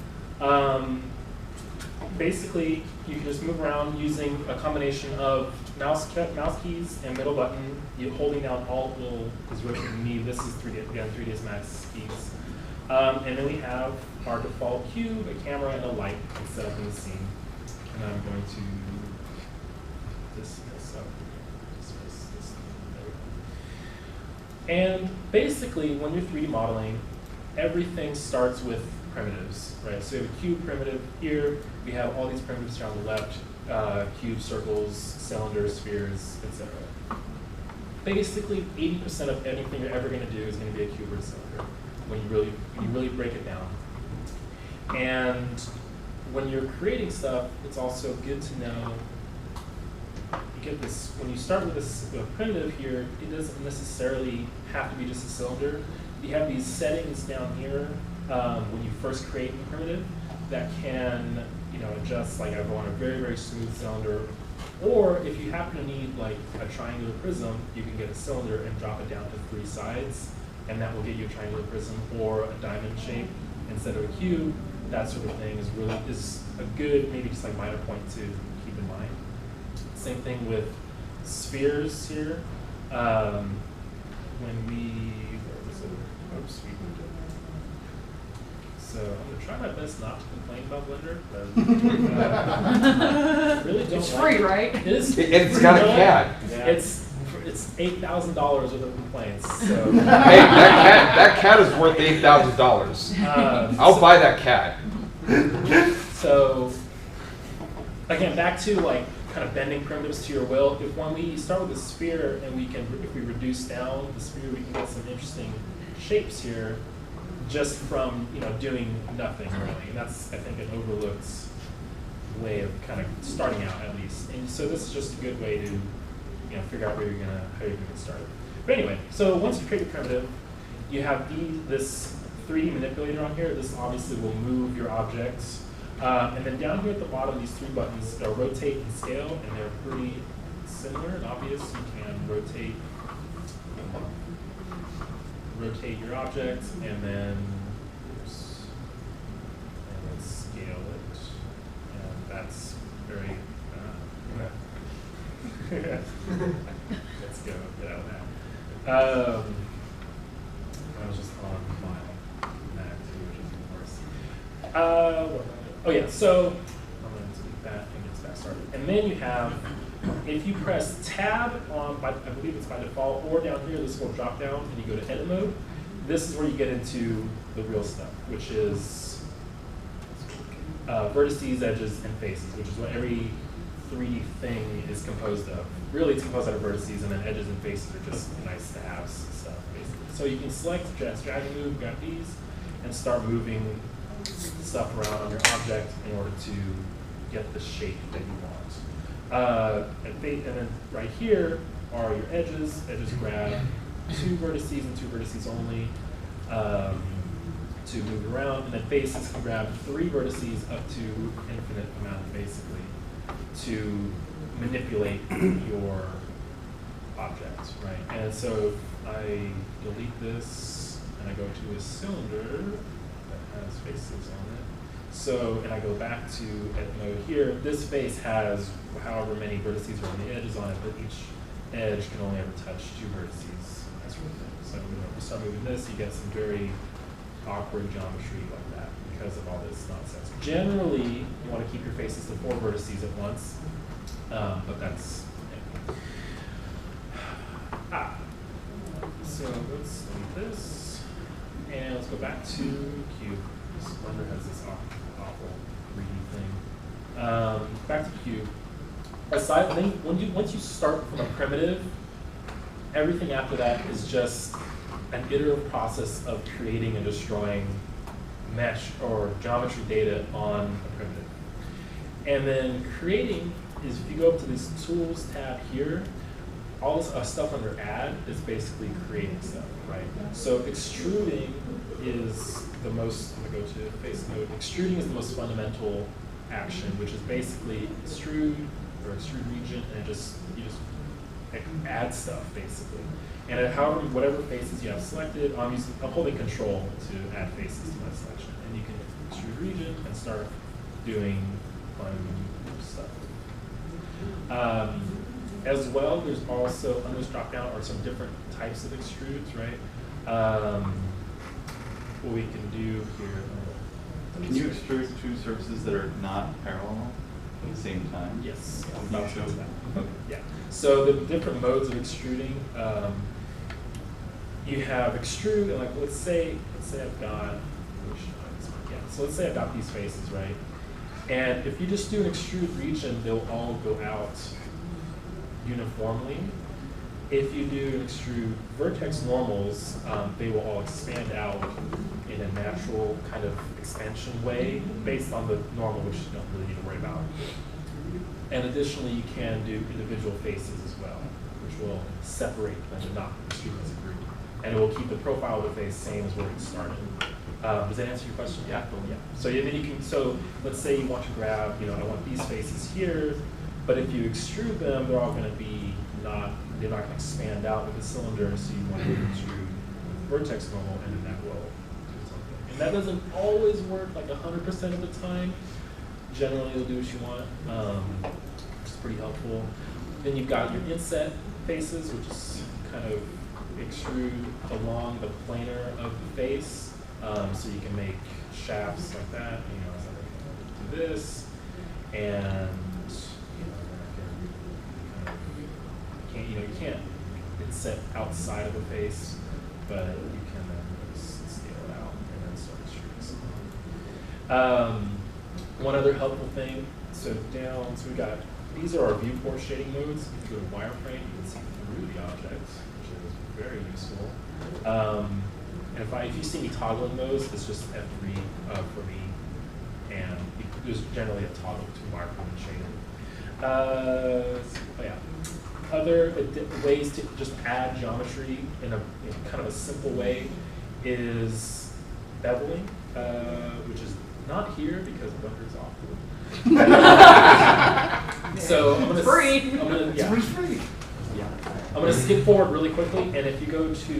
Basically, you can just move around using a combination of mouse keys and middle button. You holding down Alt is what you need. This is 3ds Max keys. And then we have our default cube, a camera, and a light set up in the scene. And I'm going to dismiss this. And basically, when you're 3D modeling, everything starts with primitives, right? So we have a cube primitive here. We have all these primitives here on the left, cubes, circles, cylinders, spheres, etc. Basically, 80% of anything you're ever going to do is going to be a cube or a cylinder when you really break it down. And when you're creating stuff, it's also good to know, you get this, when you start with this primitive here, it doesn't necessarily have to be just a cylinder. You have these settings down here when you first create the primitive that can, adjust, like I want a very, very smooth cylinder. Or if you happen to need like a triangular prism, you can get a cylinder and drop it down to 3 sides, and that will get you a triangular prism or a diamond shape instead of a cube. That sort of thing is a good, maybe just like minor point to keep in mind. Same thing with spheres here. When we, where was it? Oops, we moved it. So I'm gonna try my best not to complain about Blender, but really don't. It's like free, it. right? It is. It's got a cat. Yeah. It's $8,000 worth of complaints. So. Hey, that cat is worth $8,000. I'll buy that cat. So again, back to like kind of bending primitives to your will. When we start with a sphere and if we reduce down the sphere, we can get some interesting shapes here, just from doing nothing really. And that's, I think, an overlooked way of kind of starting out at least. And so this is just a good way to figure out how you're gonna get started. But anyway, so once you create your primitive, you have this 3D manipulator on here. This obviously will move your objects. And then down here at the bottom, these 3 buttons, they'll rotate and scale, and they're pretty similar and obvious. You can rotate your object, and then scale it. And that's very, let's go, get out of that. I was just on my Mac too, which is worse. Oh yeah, so I'm going to delete that and get back started. And then you have, if you press Tab on, I believe it's by default, or down here, this will drop down, and you go to Edit Mode. This is where you get into the real stuff, which is vertices, edges, and faces, which is what every 3D thing is composed of. Really, it's composed out of vertices, and then edges and faces are just nice to have stuff, basically. So you can select, just drag and move, grab these, and start moving stuff around on your object in order to get the shape that you want. And then right here are your edges. Edges grab 2 vertices and 2 vertices only to move around. And then faces can grab 3 vertices up to infinite amount, basically, to manipulate your object, right? And so if I delete this and I go to a cylinder that has faces on it, so, and I go back to edit mode here, this face has however many vertices are on the edges on it, but each edge can only ever touch 2 vertices. That sort of thing. So if you start moving this, you get some very awkward geometry like that because of all this nonsense. Generally, you want to keep your faces to 4 vertices at once, but that's, yeah. So let's delete this, and let's go back to Cube. This Blender has this awful 3D thing. Back to Cube. Aside, then once you start from a primitive, everything after that is just an iterative process of creating and destroying mesh or geometry data on a primitive. And then creating is, if you go up to this Tools tab here, all this stuff under Add is basically creating stuff, right? So extruding is the most, I'm gonna go to face mode. Extruding is the most fundamental action, which is basically extrude or extrude region, and you just add stuff basically. And however, whatever faces you have selected, I'm holding Control to add faces to my selection, and you can extrude region and start doing fun stuff. As well, there's also under this drop down are some different types of extrudes, right? What we can do here. Can you extrude 2 surfaces that are not parallel at the same time? Yes. Can you show that? Okay. Yeah. So the different modes of extruding, you have extrude, and like let's say I've got, so let's say I've got these faces, right? And if you just do an extrude region, they'll all go out uniformly. If you do an extrude vertex normals, they will all expand out in a natural kind of expansion way based on the normal, which you don't really need to worry about. And additionally, you can do individual faces as well, which will separate them and not extrude as a group. And it will keep the profile of the face same as where it started. Does that answer your question? Yeah. Yeah. So then you can. So let's say you want to grab. I want these faces here, but if you extrude them, they're all going to be not. They're not going to expand out with the cylinder. So you want to extrude vertex normal, and then that will do something. And that doesn't always work like 100% of the time. Generally, it'll do what you want, which is pretty helpful. Then you've got your inset faces, which is kind of extrude along the planar of the face. So you can make shafts like that, so do this, and you can't inset outside of the face, but you can then just scale it out and then start extruding. One other helpful thing, so we got, these are our viewport shading modes. If you go to wireframe, you can see through the objects, which is very useful. And if you see me toggling those, it's just F3 for me, and there's generally a toggle between wireframe and shading. Other ways to just add geometry in a kind of a simple way is beveling, which is not here because Bunker's off. So I'm gonna free. I'm going to skip forward really quickly, and if you go to,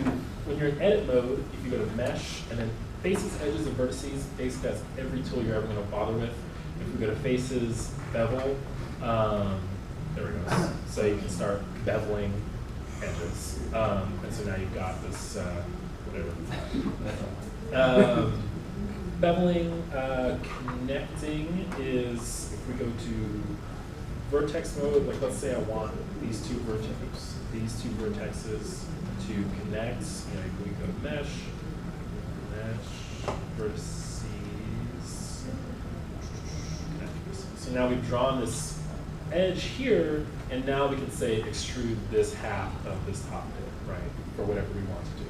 when you're in edit mode, if you go to mesh, and then faces, edges, and vertices, basically that's every tool you're ever going to bother with. If we go to faces, bevel, there we go. So you can start beveling edges. And so now you've got this, beveling, connecting is, if we go to vertex mode, like let's say I want these two vertexes to connect. We go to mesh, vertices, connect. So now we've drawn this edge here, and now we can say extrude this half of this top bit, right, for whatever we want to do.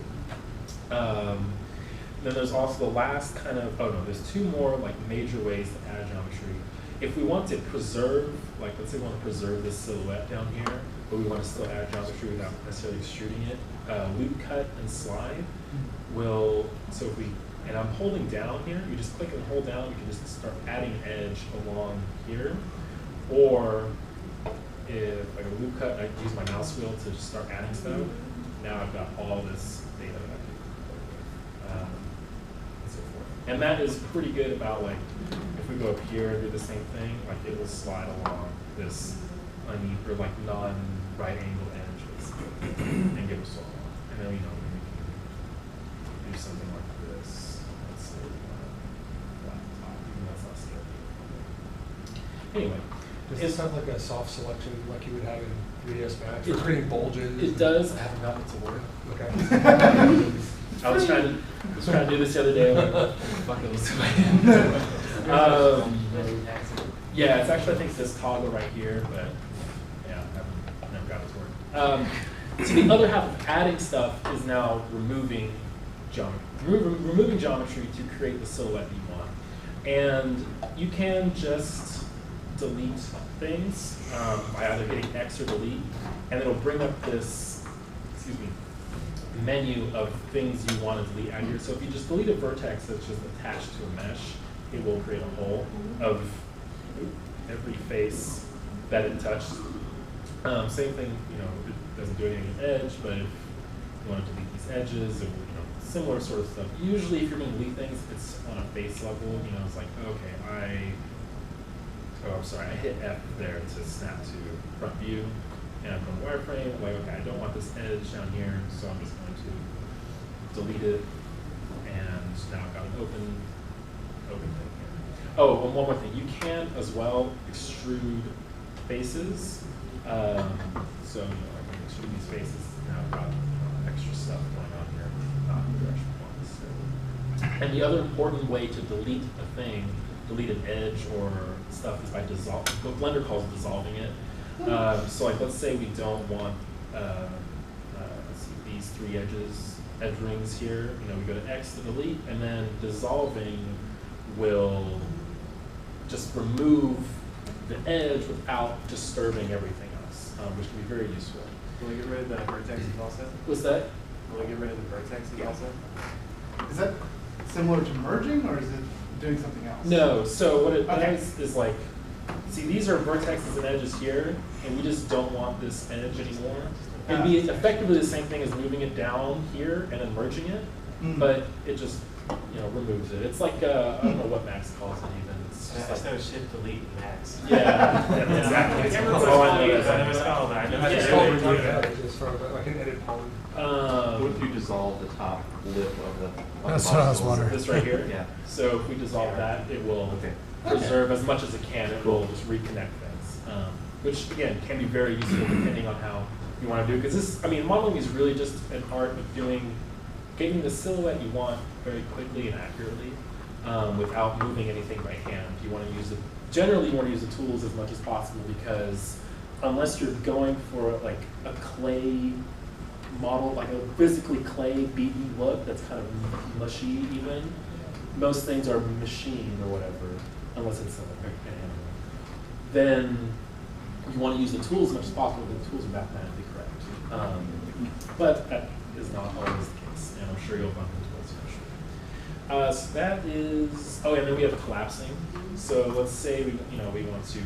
Then there's also the last kind of, there's two more like major ways to add geometry. If we want to preserve, like let's say we want to preserve this silhouette down here, but we want to still add geometry without necessarily extruding it, loop cut and slide will, so if we, and I'm holding down here, you just click and hold down, you can just start adding an edge along here. Or if I go loop cut, I use my mouse wheel to just start adding stuff. Now I've got all this data that I can, and so forth. And that is pretty good about like, if we go up here and do the same thing, like it will slide along this uneven or like non-right angle edge basically, and give us all. And then we can do something like this. Let's say flat top, even though that's not scaled. Anyway. Does this sound like a soft selection like you would have in 3ds Max? For creating bulges? It does. I haven't gotten it to work. Okay. I was trying to do this the other day. I'm like, fuck it, let's do it. Yeah, it's actually, I think, this toggle right here, but yeah, I've never got it to work. So the other half of adding stuff is now removing geometry. Removing geometry to create the silhouette you want. And you can just delete things by either hitting X or delete, and it'll bring up this, menu of things you want to delete out here. So if you just delete a vertex that's just attached to a mesh, it will create a hole of every face that it touched. Same thing, it doesn't do anything with edge, but if you want to delete these edges, or similar sort of stuff. Usually if you're going to delete things, it's on a face level, it's like, okay, I hit F there to snap to front view, and I'm from wireframe, I'm like, okay, I don't want this edge down here, so I'm just going to delete it, and now I've got an open thing here. Oh, and one more thing, you can as well extrude faces, so I can extrude these faces, now I've got extra stuff going on here, not the direction we want. And the other important way to delete a thing, delete an edge or stuff, is by dissolving. What Blender calls dissolving it. So like, let's say we don't want let's see, these three edge rings here. You know, we go to X to delete, and then dissolving will just remove the edge without disturbing everything else, which can be very useful. Will we get rid of the vertexes also? What's that? Will we get rid of the vertexes also? Is that similar to merging, or is it doing something else? No, so what it Okay. does is like, see, these are vertexes and edges here, and we just don't want this edge anymore. It'd be effectively the same thing as moving it down here and then merging it, but it just, you know, removes it. It's like, I don't know what Max calls it even. It's just Instead like, of shift, delete, and max. Yeah, exactly. I can't That's remember all what I know it's is called. I know that. it's called that. I know Yeah. it's Yeah. called It's removing. like that, just sort of like an edit poly. What if you dissolve the top lip of the? That's what I was wondering. This right here? Yeah. So if we dissolve that, it will Okay. preserve as much as it can. It will just reconnect things, which again can be very useful depending on how you want to do. Because this, I mean, modeling is really just an art of getting the silhouette you want very quickly and accurately without moving anything by hand. You want to use generally you want to use the tools as much as possible, because unless you're going for like a clay model, like a physically clay beaten look that's kind of mushy even, most things are machined or whatever, unless it's an animal. Then you want to use the tools as much as possible, but the tools are mathematically correct. But that is not always the case, and I'm sure you'll bump into those eventually. So that is, oh, and then we have collapsing. So let's say we want to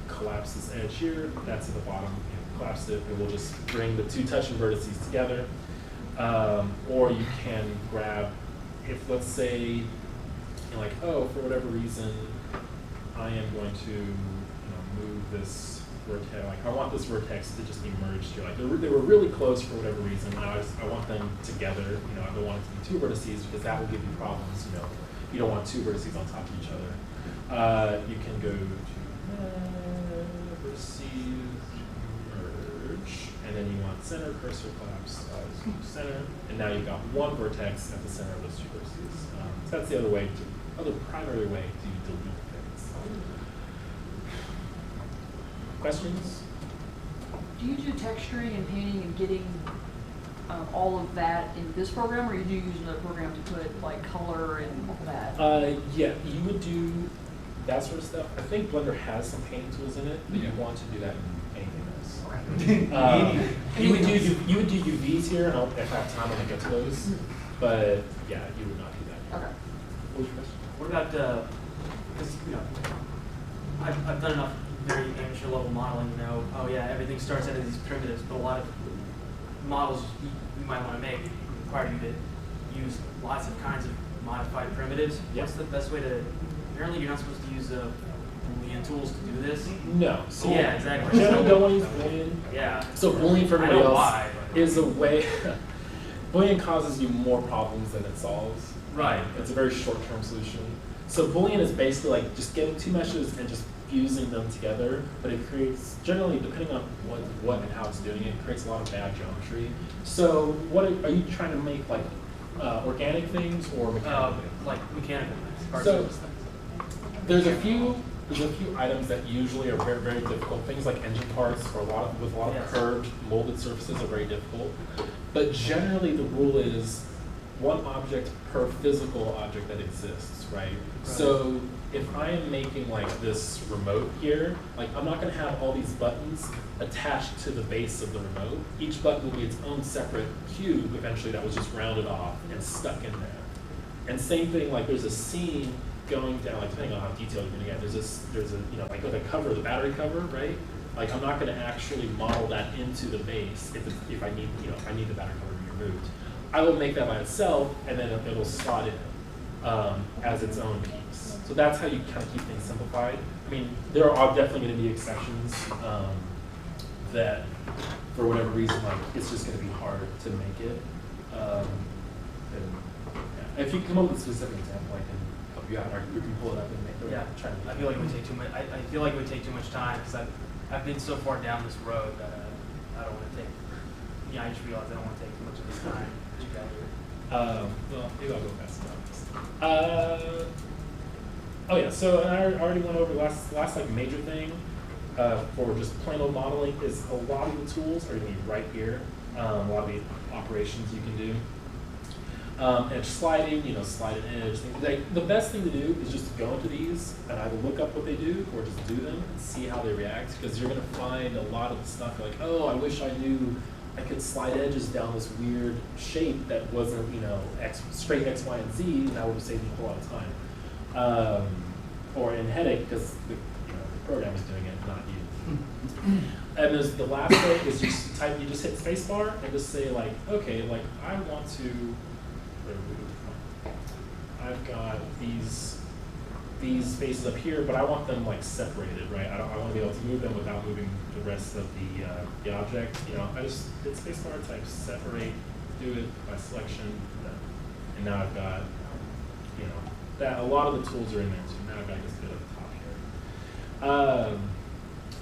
collapse this edge here, that's at the bottom, collapse it, and we'll just bring the two touching vertices together. Or you can grab, if let's say, you're like, oh, for whatever reason, I am going to move this vertex, like I want this vertex to just be merged here. Like they were really close for whatever reason, and I want them together. I don't want it to be two vertices because that will give you problems. You don't want two vertices on top of each other. You can go to vertices, merge, and then you want center cursor collapse center, and now you've got one vertex at the center of those two vertices. So that's the other primary way to delete things. Questions? Do you do texturing and painting and getting all of that in this program, or you do use another program to put like color and all that? Yeah, you would do that sort of stuff. I think Blender has some painting tools in it, but you want to do that in anything else. You would do UVs here, and if I have time, I'll get to those. But yeah, you would not do that. Okay. What was your question? What about, because, I've done enough very amateur level modeling, oh yeah, everything starts out of these primitives, but a lot of models you might want to make require you to use lots of kinds of modified primitives. Yeah. What's the best way to, apparently you're not supposed to use Boolean tools to do this? No. So yeah, exactly. Generally don't want to use Boolean. Yeah. So Boolean for I everybody know else why, but- is a way, Boolean causes you more problems than it solves. Right. It's a very short-term solution. So Boolean is basically like just getting two meshes and just fusing them together, but it creates, generally, depending on what and how it's doing it, creates a lot of bad geometry. So what are you trying to make, like organic things or mechanical things? Like mechanical things, parts So of those things. there's a few items that usually are very, very difficult. Things like engine parts or with a lot of Yes. curved, molded surfaces are very difficult. But generally the rule is one object per physical object that exists, right? So if I am making like this remote here, like I'm not gonna have all these buttons attached to the base of the remote. Each button will be its own separate cube eventually that was just rounded off and stuck in there. And same thing, like there's a seam going down, like depending on how detailed you're gonna get, there's a like the cover, the battery cover, right? Like I'm not gonna actually model that into the base if I need, if I need the battery cover to be removed. I will make that by itself, and then it'll slot in as its own piece. So that's how you kind of keep things simplified. I mean, there are definitely going to be exceptions that, for whatever reason, like it's just going to be hard to make it. If you come up with a specific example, I can help you out, or you can pull it up and make it. Yeah, Try to I feel like it would take too much. I feel like it would take too much time because I've been so far down this road that I don't want to take Yeah, I just realized I don't want to take too much of this time. Well, maybe I'll go fast enough. Oh yeah, so I already went over the last like major thing for just plain old modeling is a lot of the tools are going to be right here. A lot of the operations you can do. Edge sliding, slide an edge. Like, the best thing to do is just go into these and either look up what they do or just do them and see how they react, because you're going to find a lot of the stuff like, oh, I wish I knew I could slide edges down this weird shape that wasn't, straight X, Y, and Z, and that would have saved me a whole lot of time. Or in headache, because the program is doing it, not you. And there's the last thing is you just hit spacebar and just say like, okay, like I want to, I've got these faces up here, but I want them like separated, right? I want to be able to move them without moving the rest of the object. I just hit spacebar, type separate, do it by selection, and now I've got, that a lot of the tools are in there too. Now I've got this bit at the top here.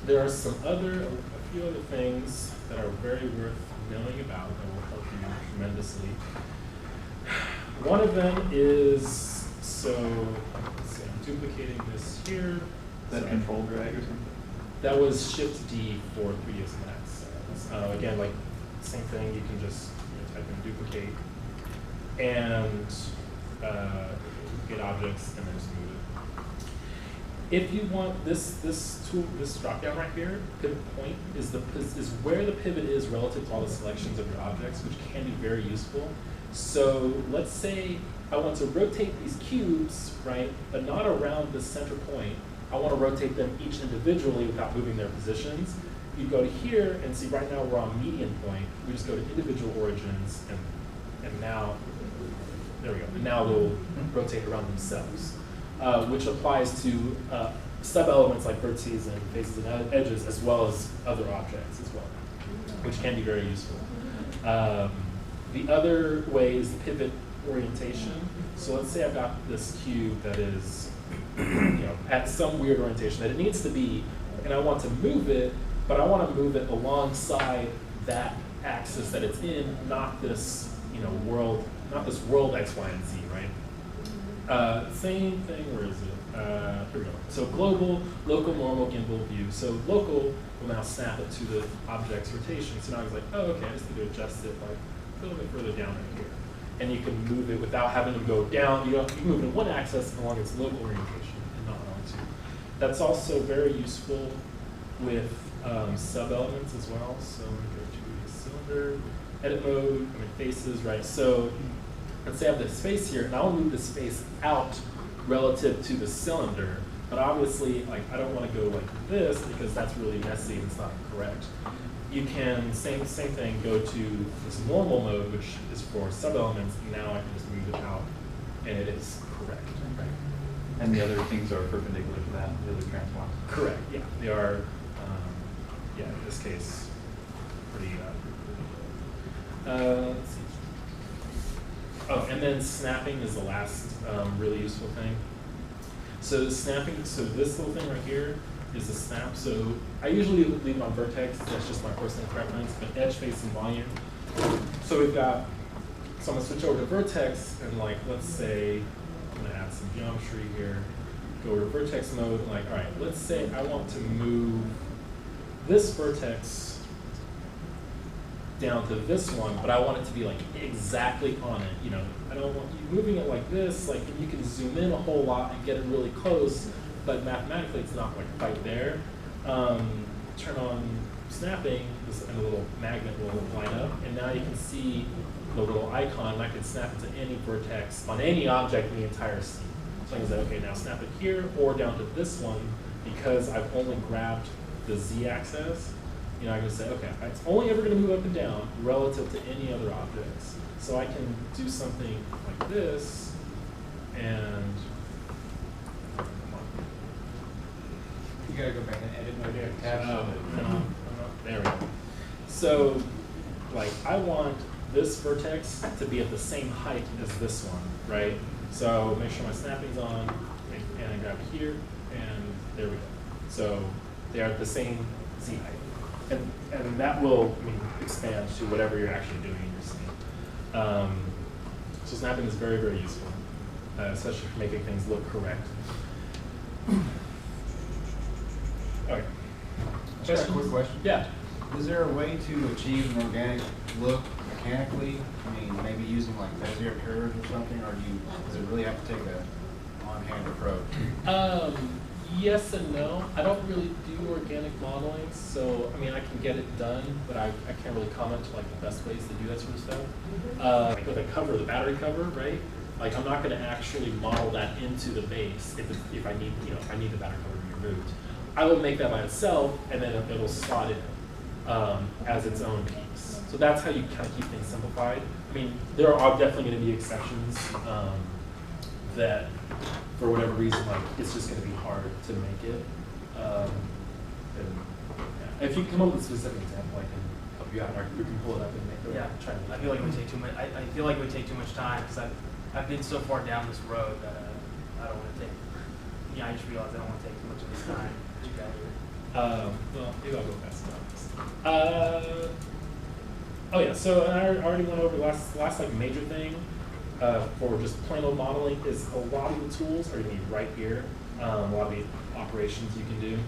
There are a few other things that are very worth knowing about that will help you tremendously. One of them is, let's see, I'm duplicating this here. Is that control drag or something? That was Shift D for 3ds Max. Again, like same thing, you can just type in duplicate and duplicate objects and then just move it. If you want this tool, this drop down right here, pivot point is where the pivot is relative to all the selections of your objects, which can be very useful. So let's say I want to rotate these cubes, right, but not around the center point. I want to rotate them each individually without moving their positions. You go to here and see right now we're on median point. We just go to individual origins and now, there we go. And now they'll rotate around themselves, which applies to sub-elements like vertices and faces and edges, as well as other objects as well, which can be very useful. The other way is pivot orientation. So let's say I've got this cube that is at some weird orientation that it needs to be, and I want to move it, but I want to move it alongside that axis that it's in, not this world X, Y, and Z, right? Same thing, where is it? Here we go. So global, local, normal, gimbal, view. So local will now snap it to the object's rotation. So now it's like, oh, okay, I just need to adjust it like a little bit further down right here. And you can move it without having to go down. You can move it in one axis along its local orientation and not on two. That's also very useful with sub-elements as well. So I'm going to go to cylinder, edit mode, faces, right? So let's say I have this space here, and I'll move the space out relative to the cylinder. But obviously, like I don't want to go like this because that's really messy and it's not correct. You can, same thing, go to this normal mode, which is for sub-elements, and now I can just move it out, and it is correct. Right? And the other things are perpendicular to that, the other transforms? Correct, yeah. They are, in this case, pretty let's see. Oh, and then snapping is the last really useful thing. So snapping, so this little thing right here is a snap. So I usually leave it on vertex, that's just my personal preference, but edge, face, and volume. So we've got, so I'm gonna switch over to vertex, and like, let's say, I'm gonna add some geometry here, go to vertex mode, and like, all right, let's say I want to move this vertex down to this one, but I want it to be like exactly on it. I don't want you moving it like this, like you can zoom in a whole lot and get it really close, but mathematically it's not like quite there. Turn on snapping, and a little magnet will line up, and now you can see the little icon, and I can snap it to any vertex on any object in the entire scene. So I can say, okay, now snap it here or down to this one, because I've only grabbed the z-axis. I can say, okay, it's only ever going to move up and down relative to any other objects. So I can do something like this, and You gotta go back and edit mode here. there we go. So, like, I want this vertex to be at the same height as this one, right? So make sure my snapping's on, and I grab it here, and there we go. So they are at the same z height. and that will, I mean, expand to whatever you're actually doing in your scene. So snapping is very, very useful, especially for making things look correct. Okay. Just a quick question. Yeah. Is there a way to achieve an organic look mechanically? I mean, maybe using like Bezier curves or something, or does it really have to take a on-hand approach? Yes and no. I don't really do organic modeling, so I mean I can get it done, but I can't really comment like the best ways to do that sort of stuff. Like with a cover, the battery cover, right? Like I'm not going to actually model that into the base if I need the battery cover removed. I will make that by itself, and then it'll slot in as its own piece. So that's how you kind of keep things simplified. I mean, there are definitely going to be exceptions that, for whatever reason, like it's just going to be hard to make it. And yeah. If you come up with a specific example, I can help you out, or we can pull it up and make it. Yeah, try to I feel like it would take too much. I feel like it would take too much time because I've been so far down this road that I don't want to take. Yeah, I just realized I don't want to take too much of this time. That you guys are. Well, maybe I'll go fast enough. Oh yeah, so I already went over the last like major thing for just plain old modeling is a lot of the tools are going to be right here. A lot of the operations you can do.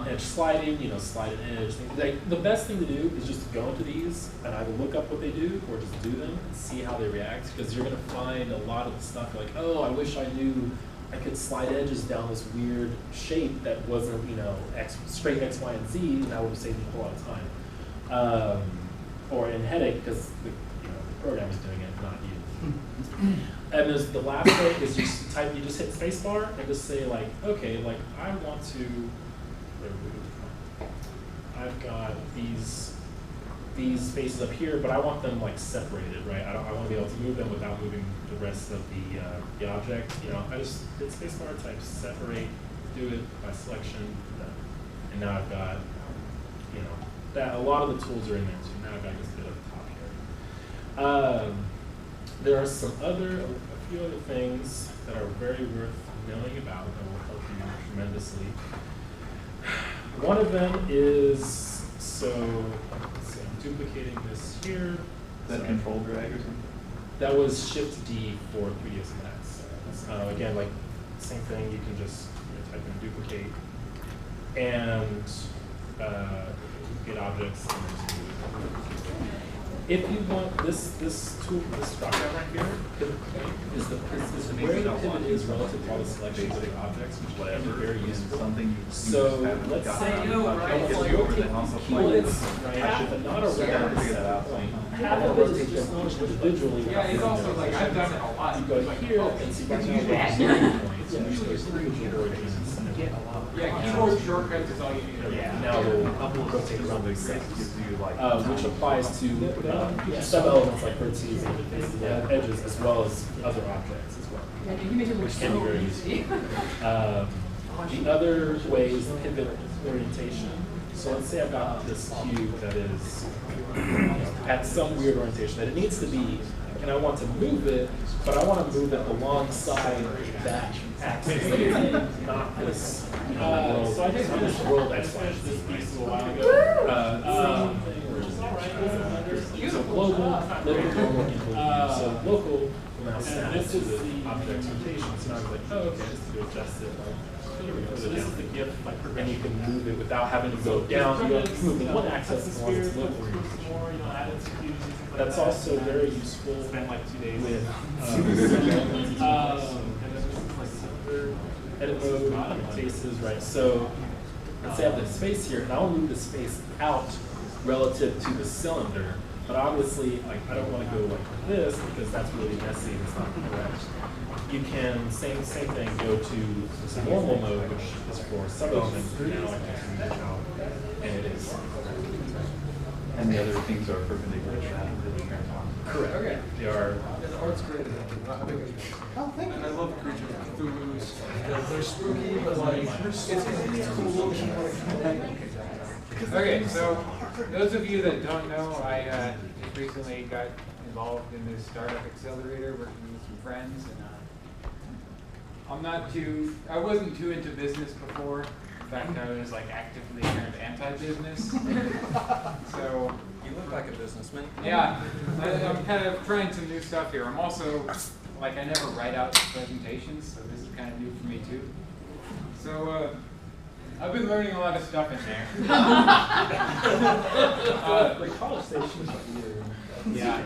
Edge sliding, slide an edge. Like, the best thing to do is just go into these and either look up what they do or just do them and see how they react, because you're going to find a lot of the stuff like, oh, I wish I knew I could slide edges down this weird shape that wasn't, straight X, Y, and Z, and that would have saved me a whole lot of time. Or in headache, because the program is doing it, not you. And there's the last way is you just hit spacebar and just say like, okay, like I want to. I've got these faces up here, but I want them like separated, right? I want to be able to move them without moving the rest of the object. I just hit spacebar, type separate, do it by selection, and now I've got, that a lot of the tools are in there too. Now I've got just a bit of top here. There are a few other things that are very worth knowing about that will help you tremendously. One of them is, let's see, I'm duplicating this here. Is that control drag or something? That was Shift D for 3ds Max. Again, like same thing, you can just type in duplicate and duplicate objects. And just move it. If you want this tool, this drop down right here, pivot point is where the pivot is relative to all the selections of the objects, which is very useful. So let's say I want to rotate these keywords, right, but not around the set point. Half of it is just individually. Yeah, it's also like I've done it a lot. You go here and see what you points, and usually there's individual origins. Yeah, keyboard shortcuts is all you need. Yeah. Now we'll rotate around the set, which applies to sub-elements like vertices and faces and edges, as well as other objects as well. Yeah, you make it look Which can be so very easy. useful. The other way is pivot orientation. So let's say I've got this cube that is at some weird orientation that it needs to be, and I want to move it, but I want to move it alongside that axis, not this. So I just finished World X this piece a while ago. So global, living global, so local will now snap to the object's rotation. So now I'm like, oh, okay, just to adjust it. So this is the GIF, and you can move it without having to go down. You move in one axis as long as it's local. That's also very useful with edit mode, faces, right? So let's say I have the space here, and I'll move the space out relative to the cylinder. But obviously, like I don't want to go like this because that's really messy and it's not correct. You can, same thing, go to this normal mode, which is for sub-elements. Now I can move it out, and it is. And the other things are perpendicular to that. Correct. Okay. They are. The art's great. Oh, thank you. And I love creatures of Cthulhu's. They're spooky, but like it's cool. Okay, so those of you that don't know, I just recently got involved in this startup accelerator, working with some friends, and I wasn't too into business before. fact, I was like actively kind of anti-business. So You look like a businessman. yeah, I'm kind of trying some new stuff here. I'm also, like, I never write out presentations, so this is kind of new for me too. So I've been learning a lot of stuff in there. Like college stations. Yeah.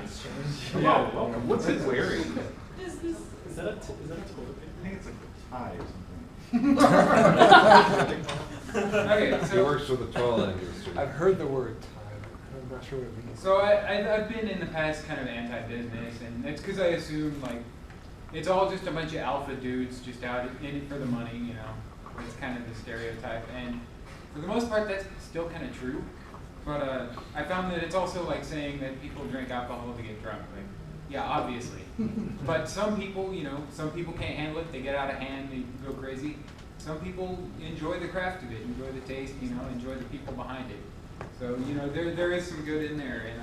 Yeah, welcome. What's it wearing? Is that a toilet paper? I think it's like a tie or something. Okay, He so works for the toilet industry. I've heard the word time. I'm not sure what it means. So I've been in the past kind of anti-business, and it's because I assume like it's all just a bunch of alpha dudes just out in it for the money, you know. It's kind of the stereotype, and for the most part, that's still kind of true. But I found that it's also like saying that people drink alcohol to get drunk. Like, yeah, obviously. But some people, you know, some people can't handle it. They get out of hand. They go crazy. Some people enjoy the craft of it, enjoy the taste, you know, enjoy the people behind it. So, you know, there is some good in there, and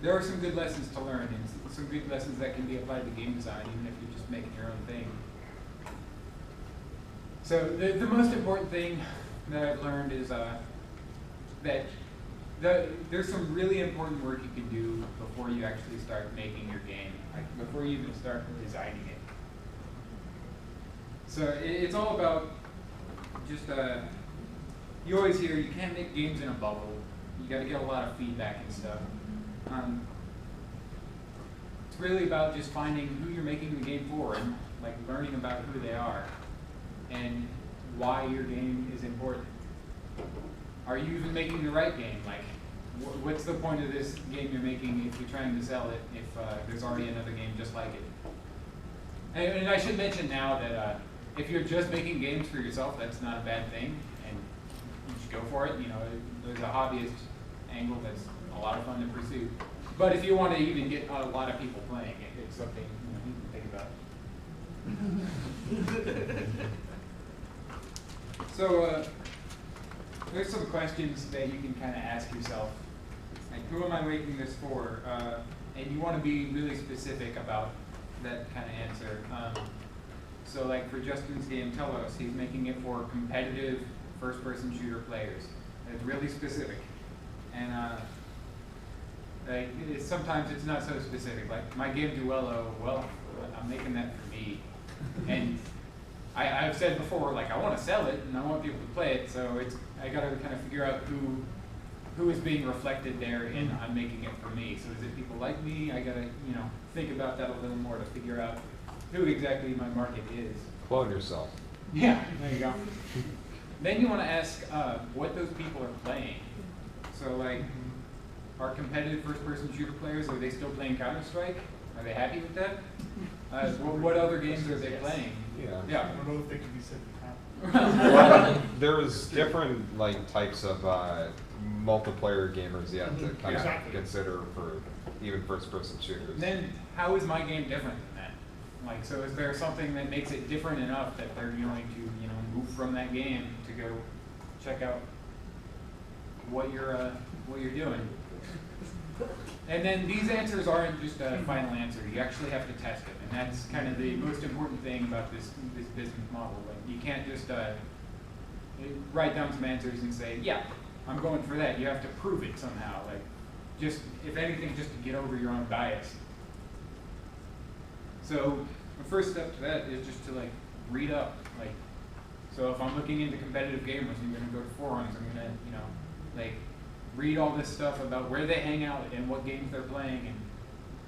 there are some good lessons to learn, and some good lessons that can be applied to game design, even if you're just making your own thing. So the most important thing that I've learned is that there's some really important work you can do before you actually start making your game, like before you even start designing it. So it's all about just, you always hear you can't make games in a bubble. You got to get a lot of feedback and stuff. It's really about just finding who you're making the game for and like learning about who they are and why your game is important. Are you even making the right game? Like, what's the point of this game you're making if you're trying to sell it if there's already another game just like it? And I should mention now that if you're just making games for yourself, that's not a bad thing, and you should go for it. You know, there's a hobbyist angle that's a lot of fun to pursue. But if you want to even get a lot of people playing it, it's something you can think about. So there's some questions that you can kind of ask yourself, like who am I making this for? And you want to be really specific about that kind of answer. So like for Justin's game, Telos, he's making it for competitive first-person shooter players. It's really specific. And like sometimes it's not so specific. Like my game Duello, well, I'm making that for me. And I've said before, like I want to sell it and I want people to play it, so I got to kind of figure out who is being reflected there, and I'm making it for me. So is it people like me? I got to think about that a little more to figure out who exactly my market is. Clone yourself. Yeah, there you go. Then you want to ask what those people are playing. So like, are competitive first-person shooter players, are they still playing Counter-Strike? Are they happy with that? What other games are they playing? Yeah. Yeah. I don't know if they can be said to have. Well, there's different like types of multiplayer gamers you have to kind of Exactly. consider for even first-person shooters. Then how is my game different than that? Like, so is there something that makes it different enough that they're going to, move from that game to go check out what you're doing? And then these answers aren't just a final answer. You actually have to test it, and that's kind of the most important thing about this business model. Like, you can't just write down some answers and say, yeah, I'm going for that. You have to prove it somehow. Like, just if anything, just to get over your own bias. So the first step to that is just to like read up. Like, so if I'm looking into competitive gamers, I'm going to go to forums. I'm going to like read all this stuff about where they hang out and what games they're playing and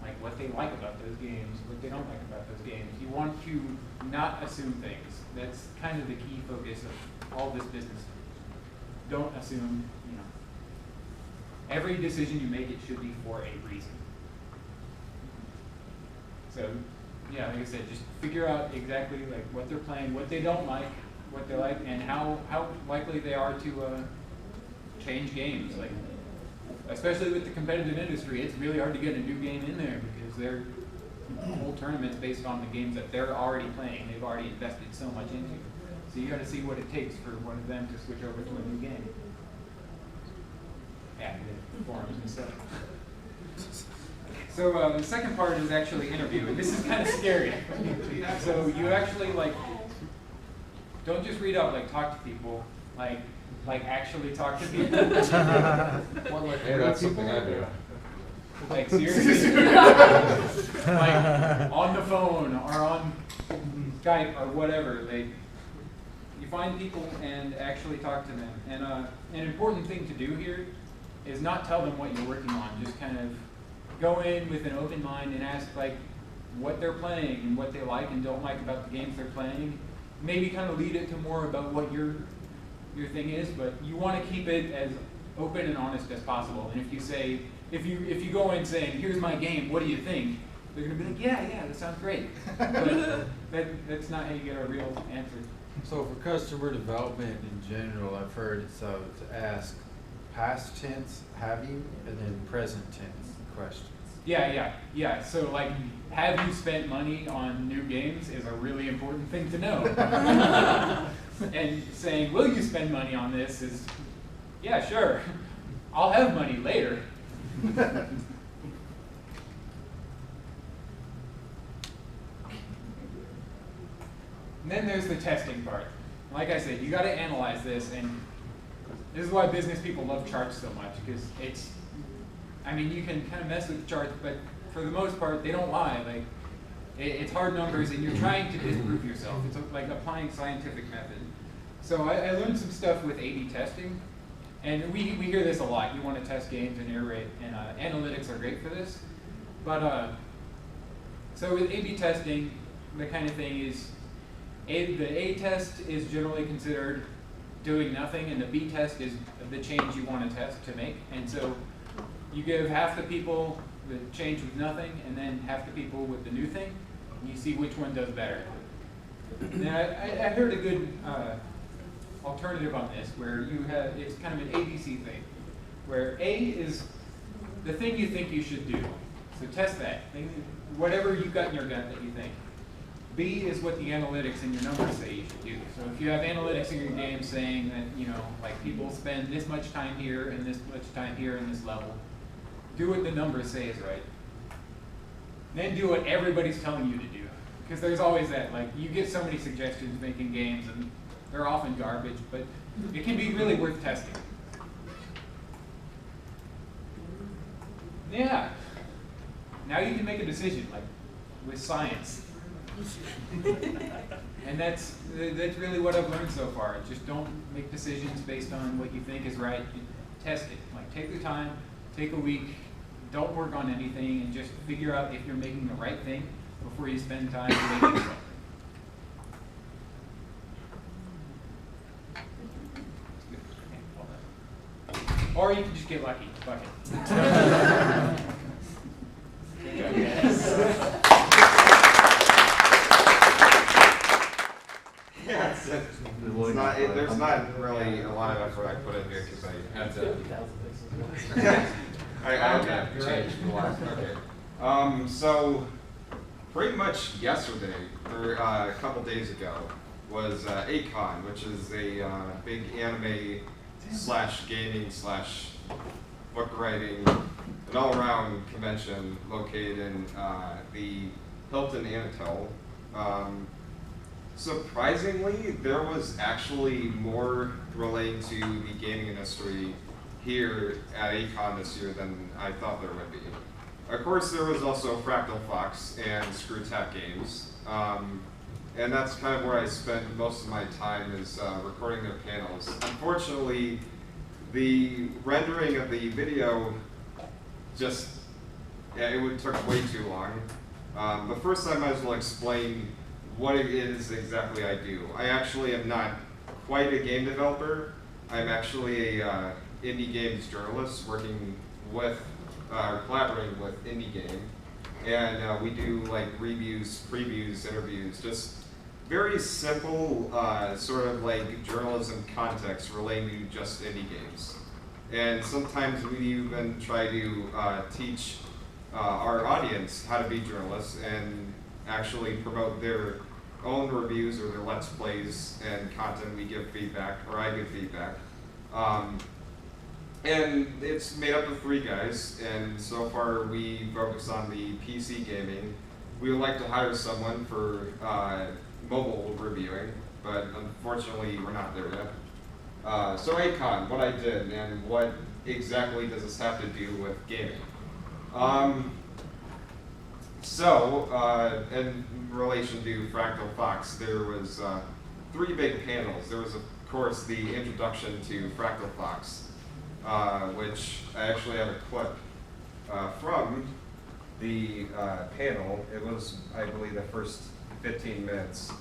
like what they like about those games, what they don't like about those games. You want to not assume things. That's kind of the key focus of all this business. Don't assume, every decision you make, it should be for a reason. So, yeah, like I said, just figure out exactly like what they're playing, what they don't like, what they like, and how likely they are to change games. Like, especially with the competitive industry, it's really hard to get a new game in there because their whole tournament's based on the games that they're already playing. They've already invested so much into. So you got to see what it takes for one of them to switch over to a new game. Yeah, the forums and stuff. So the second part is actually interview, and this is kind of scary. So you actually don't just read up, like talk to people, like actually talk to people. What, like, Hey, that's something I do. Like seriously, like on the phone or on Skype or whatever. You find people and actually talk to them. And an important thing to do here is not tell them what you're working on. Just kind of go in with an open mind and ask like what they're playing and what they like and don't like about the games they're playing. Maybe kind of lead it to more about what your thing is, but you want to keep it as open and honest as possible. And if you say, if you go in saying, here's my game, what do you think? They're going to be like, yeah, that sounds great. But that's not how you get a real answer. So for customer development in general, I've heard it's to ask past tense, have you, and then present tense questions. Yeah. So like, have you spent money on new games is a really important thing to know. And saying, will you spend money on this is, yeah, sure. I'll have money later. And then there's the testing part. Like I said, you got to analyze this, and this is why business people love charts so much, because you can kind of mess with the charts, but for the most part, they don't lie. Like, it's hard numbers, and you're trying to disprove yourself. It's like applying scientific method. So I learned some stuff with A/B testing, and we hear this a lot. You want to test games and error rate, and analytics are great for this. But so with A/B testing, the kind of thing is, the A test is generally considered doing nothing, and the B test is the change you want to test to make. And so you give half the people the change with nothing, and then half the people with the new thing, and you see which one does better. Now, I heard a good alternative on this, where it's kind of an ABC thing, where A is the thing you think you should do. So test that. Whatever you've got in your gut that you think. B is what the analytics and your numbers say you should do. So if you have analytics in your game saying that, like people spend this much time here and this much time here in this level, do what the numbers say is right. Then do what everybody's telling you to do. Because there's always that, like, you get so many suggestions making games and they're often garbage, but it can be really worth testing. Yeah. Now you can make a decision, like with science. And that's really what I've learned so far. Just don't make decisions based on what you think is right. You test it. Like, take the time, take a week, don't work on anything, and just figure out if you're making the right thing before you spend time making something. Or you can just get lucky. Fuck it. Yeah, there's not really a lot of effort I put in here because I had to. I had to change the last. Okay. So pretty much yesterday, or a couple days ago, was ACON, which is a big anime / gaming / book writing, an all-around convention located in the Hilton Anatole. Surprisingly, there was actually more relating to the gaming industry here at ACON this year than I thought there would be. Of course, there was also Fractal Fox and ScrewTap Games, and that's kind of where I spent most of my time is recording their panels. Unfortunately, the rendering of the video it took way too long. But first I might as well explain what it is exactly I do. I actually am not quite a game developer. I'm actually a indie games journalist working with, collaborating with Indie Game. And we do like reviews, previews, interviews, just very simple sort of like journalism context relating to just indie games. And sometimes we even try to teach our audience how to be journalists and actually promote their own reviews or their Let's Plays and content. We give feedback, or I give feedback. And it's made up of 3 guys, and so far we focus on the PC gaming. We would like to hire someone for mobile reviewing, but unfortunately we're not there yet. So Acon, what I did, and what exactly does this have to do with gaming? In relation to Fractal Fox, there was 3 big panels. There was, of course, the introduction to Fractal Fox, which I actually have a clip from the panel. It was, I believe, the first 15 minutes.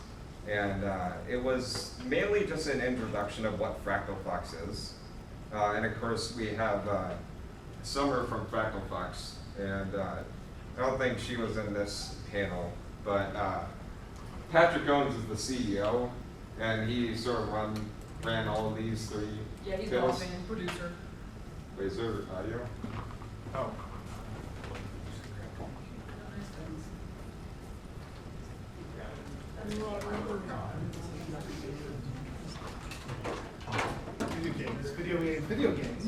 And it was mainly just an introduction of what Fractal Fox is. And of course, we have Summer from Fractal Fox. And I don't think she was in this panel, but Patrick Owens is the CEO, and he sort of ran all of these 3 Yeah, he's panels. boss and producer. Wait, is there audio? Oh. Video games.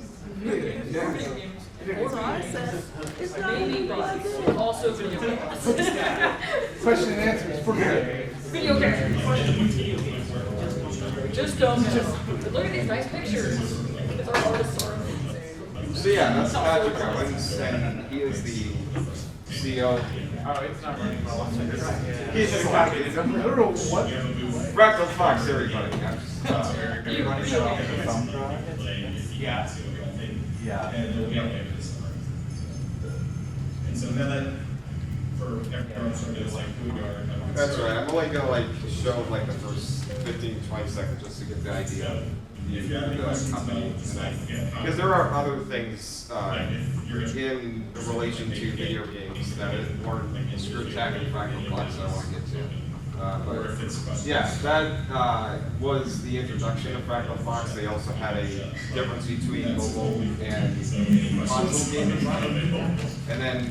It's maybe, but also video games. Question and answers for Video games. Just look at these nice pictures. It's our artists are amazing. So yeah, that's Patrick Owens, and he is the CEO. Oh, it's not running well. He's just happy. I don't know what. Fractal Fox, everybody. Everybody show up. Yeah. Yeah. And so then for everyone sort of like who we are. That's right. I'm only gonna like show like the first 15-20 seconds just to get the idea of the company, because there are other things in relation to video games that weren't Screw Tag and Fractal Fox that I want to get to. But yeah, that was the introduction of Fractal Fox. They also had a difference between mobile and console games. And then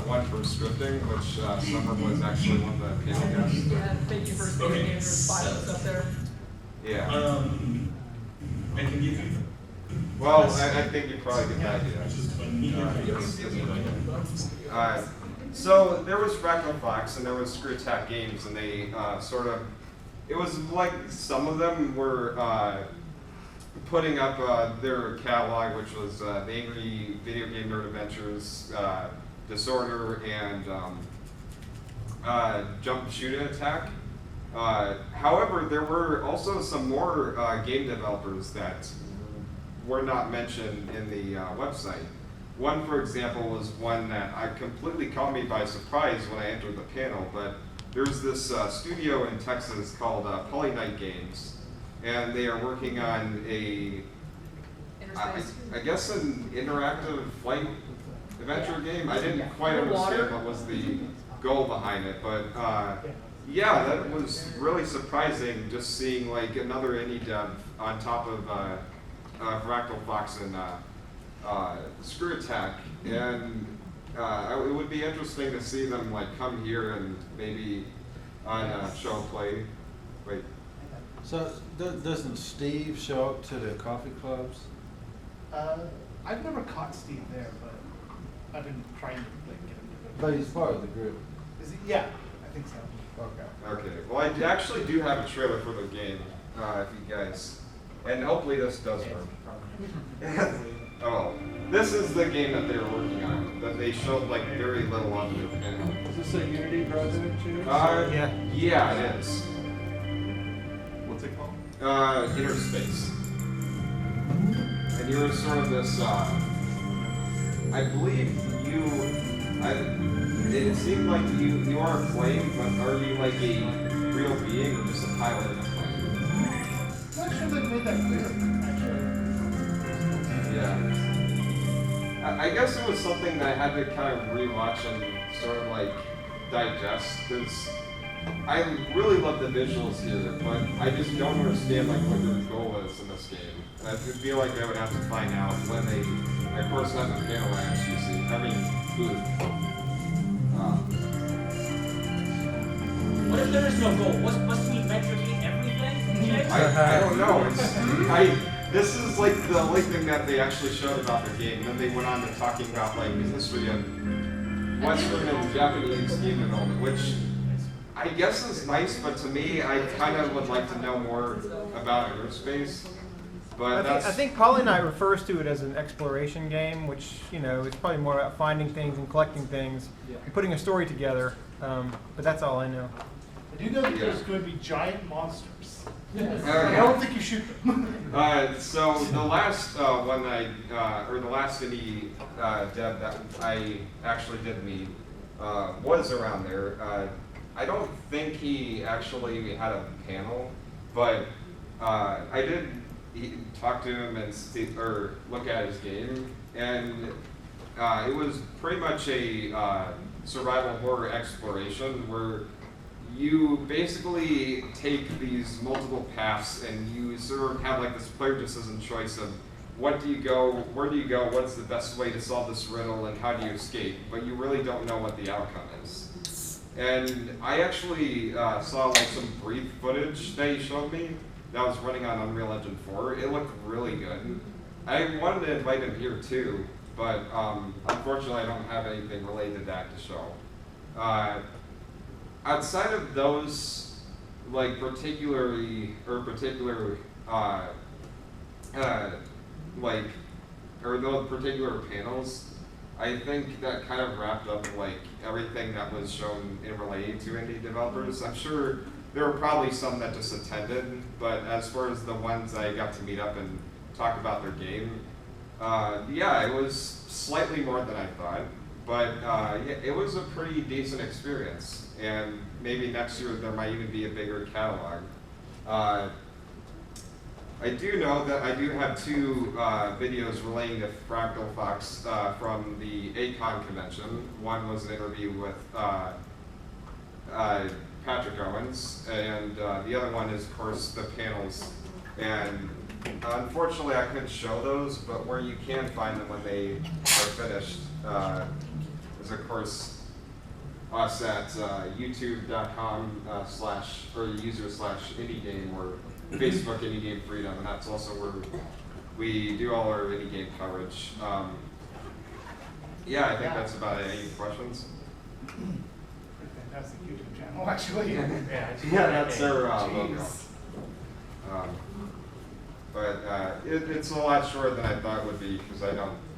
one for scripting, which Summer was actually one of the panel guests. Yeah, thank you for speaking. There's 5 of us up there. Yeah. I can give you. Well, I think you probably get the idea. So there was Fractal Fox and there was Screw Attack Games, and they it was like some of them were putting up their catalog, which was the Angry Video Game Nerd Adventures, Disorder, and Jump Shoot and Attack. However, there were also some more game developers that were not mentioned in the website. One, for example, was one that completely caught me by surprise when I entered the panel, but there's this studio in Texas called Polynight Games, and they are working on I guess an interactive flight adventure game. I didn't quite understand what was the goal behind it, but yeah, that was really surprising, just seeing like another indie dev on top of Fractal Fox and Screw Attack, and it would be interesting to see them like come here and maybe on show and play. Wait. So doesn't Steve show up to the coffee clubs? I've never caught Steve there, but I've been trying to like get him to go. But he's part of the group. Is he? Yeah, I think so. Okay. Well, I actually do have a trailer for the game, if you guys, and hopefully this does work. Oh, this is the game that they're working on, that they showed like very little on the panel. Is this a Unity project, too? Yeah, it is. What's it called? Inner Space. And you're sort of this, I believe it seemed like you are a plane, but are you like a real being or just a pilot in a plane? I'm not sure they made that clear, actually. Yeah. I guess it was something that I had to kind of rewatch and sort of like digest, because I really love the visuals here, but I just don't understand like what the goal is in this game. I feel like I would have to find out when they, of course, not the panel I actually see. I mean, booth. What if there is no goal? Must we replicate everything? I don't know. This is like the only thing that they actually showed about the game. Then they went on to talking about like the history of Western and Japanese game development, which I guess is nice, but to me, I kind of would like to know more about aerospace. But I think Polyknight refers to it as an exploration game, which, you know, it's probably more about finding things and collecting things and putting a story together. But that's all I know. I do know that there's going to be giant monsters. Yes. I don't think you shoot them. So the last one or the last indie dev that I actually did meet was around there. I don't think he actually had a panel, but I did talk to him and look at his game, and it was pretty much a survival horror exploration where you basically take these multiple paths and you sort of have like this player decision choice of what do you go, where do you go, what's the best way to solve this riddle, and how do you escape, but you really don't know what the outcome is. And I actually saw like some brief footage that he showed me that was running on Unreal Engine 4. It looked really good. I wanted to invite him here too, but unfortunately I don't have anything related to that to show. Outside of those, like particular those particular panels, I think that kind of wrapped up like everything that was shown in relating to indie developers. I'm sure there were probably some that just attended, but as far as the ones I got to meet up and talk about their game, yeah, it was slightly more than I thought, but yeah, it was a pretty decent experience. And maybe next year there might even be a bigger catalog. I do know that I do have two videos relating to Fractal Fox from the ACON convention. One was an interview with Patrick Owens, and the other one is, of course, the panels. And unfortunately, I couldn't show those, but where you can find them when they are finished is, of course, us at youtube.com/user/indie game or Facebook Indie Game Freedom, and that's also where we do all our indie game coverage. Yeah, I think that's about it. Any questions? Fantastic YouTube channel, actually. Yeah, that's our logo. But it's a lot shorter than I thought it would be because I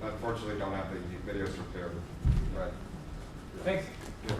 unfortunately don't have the videos prepared. But thanks. Yeah.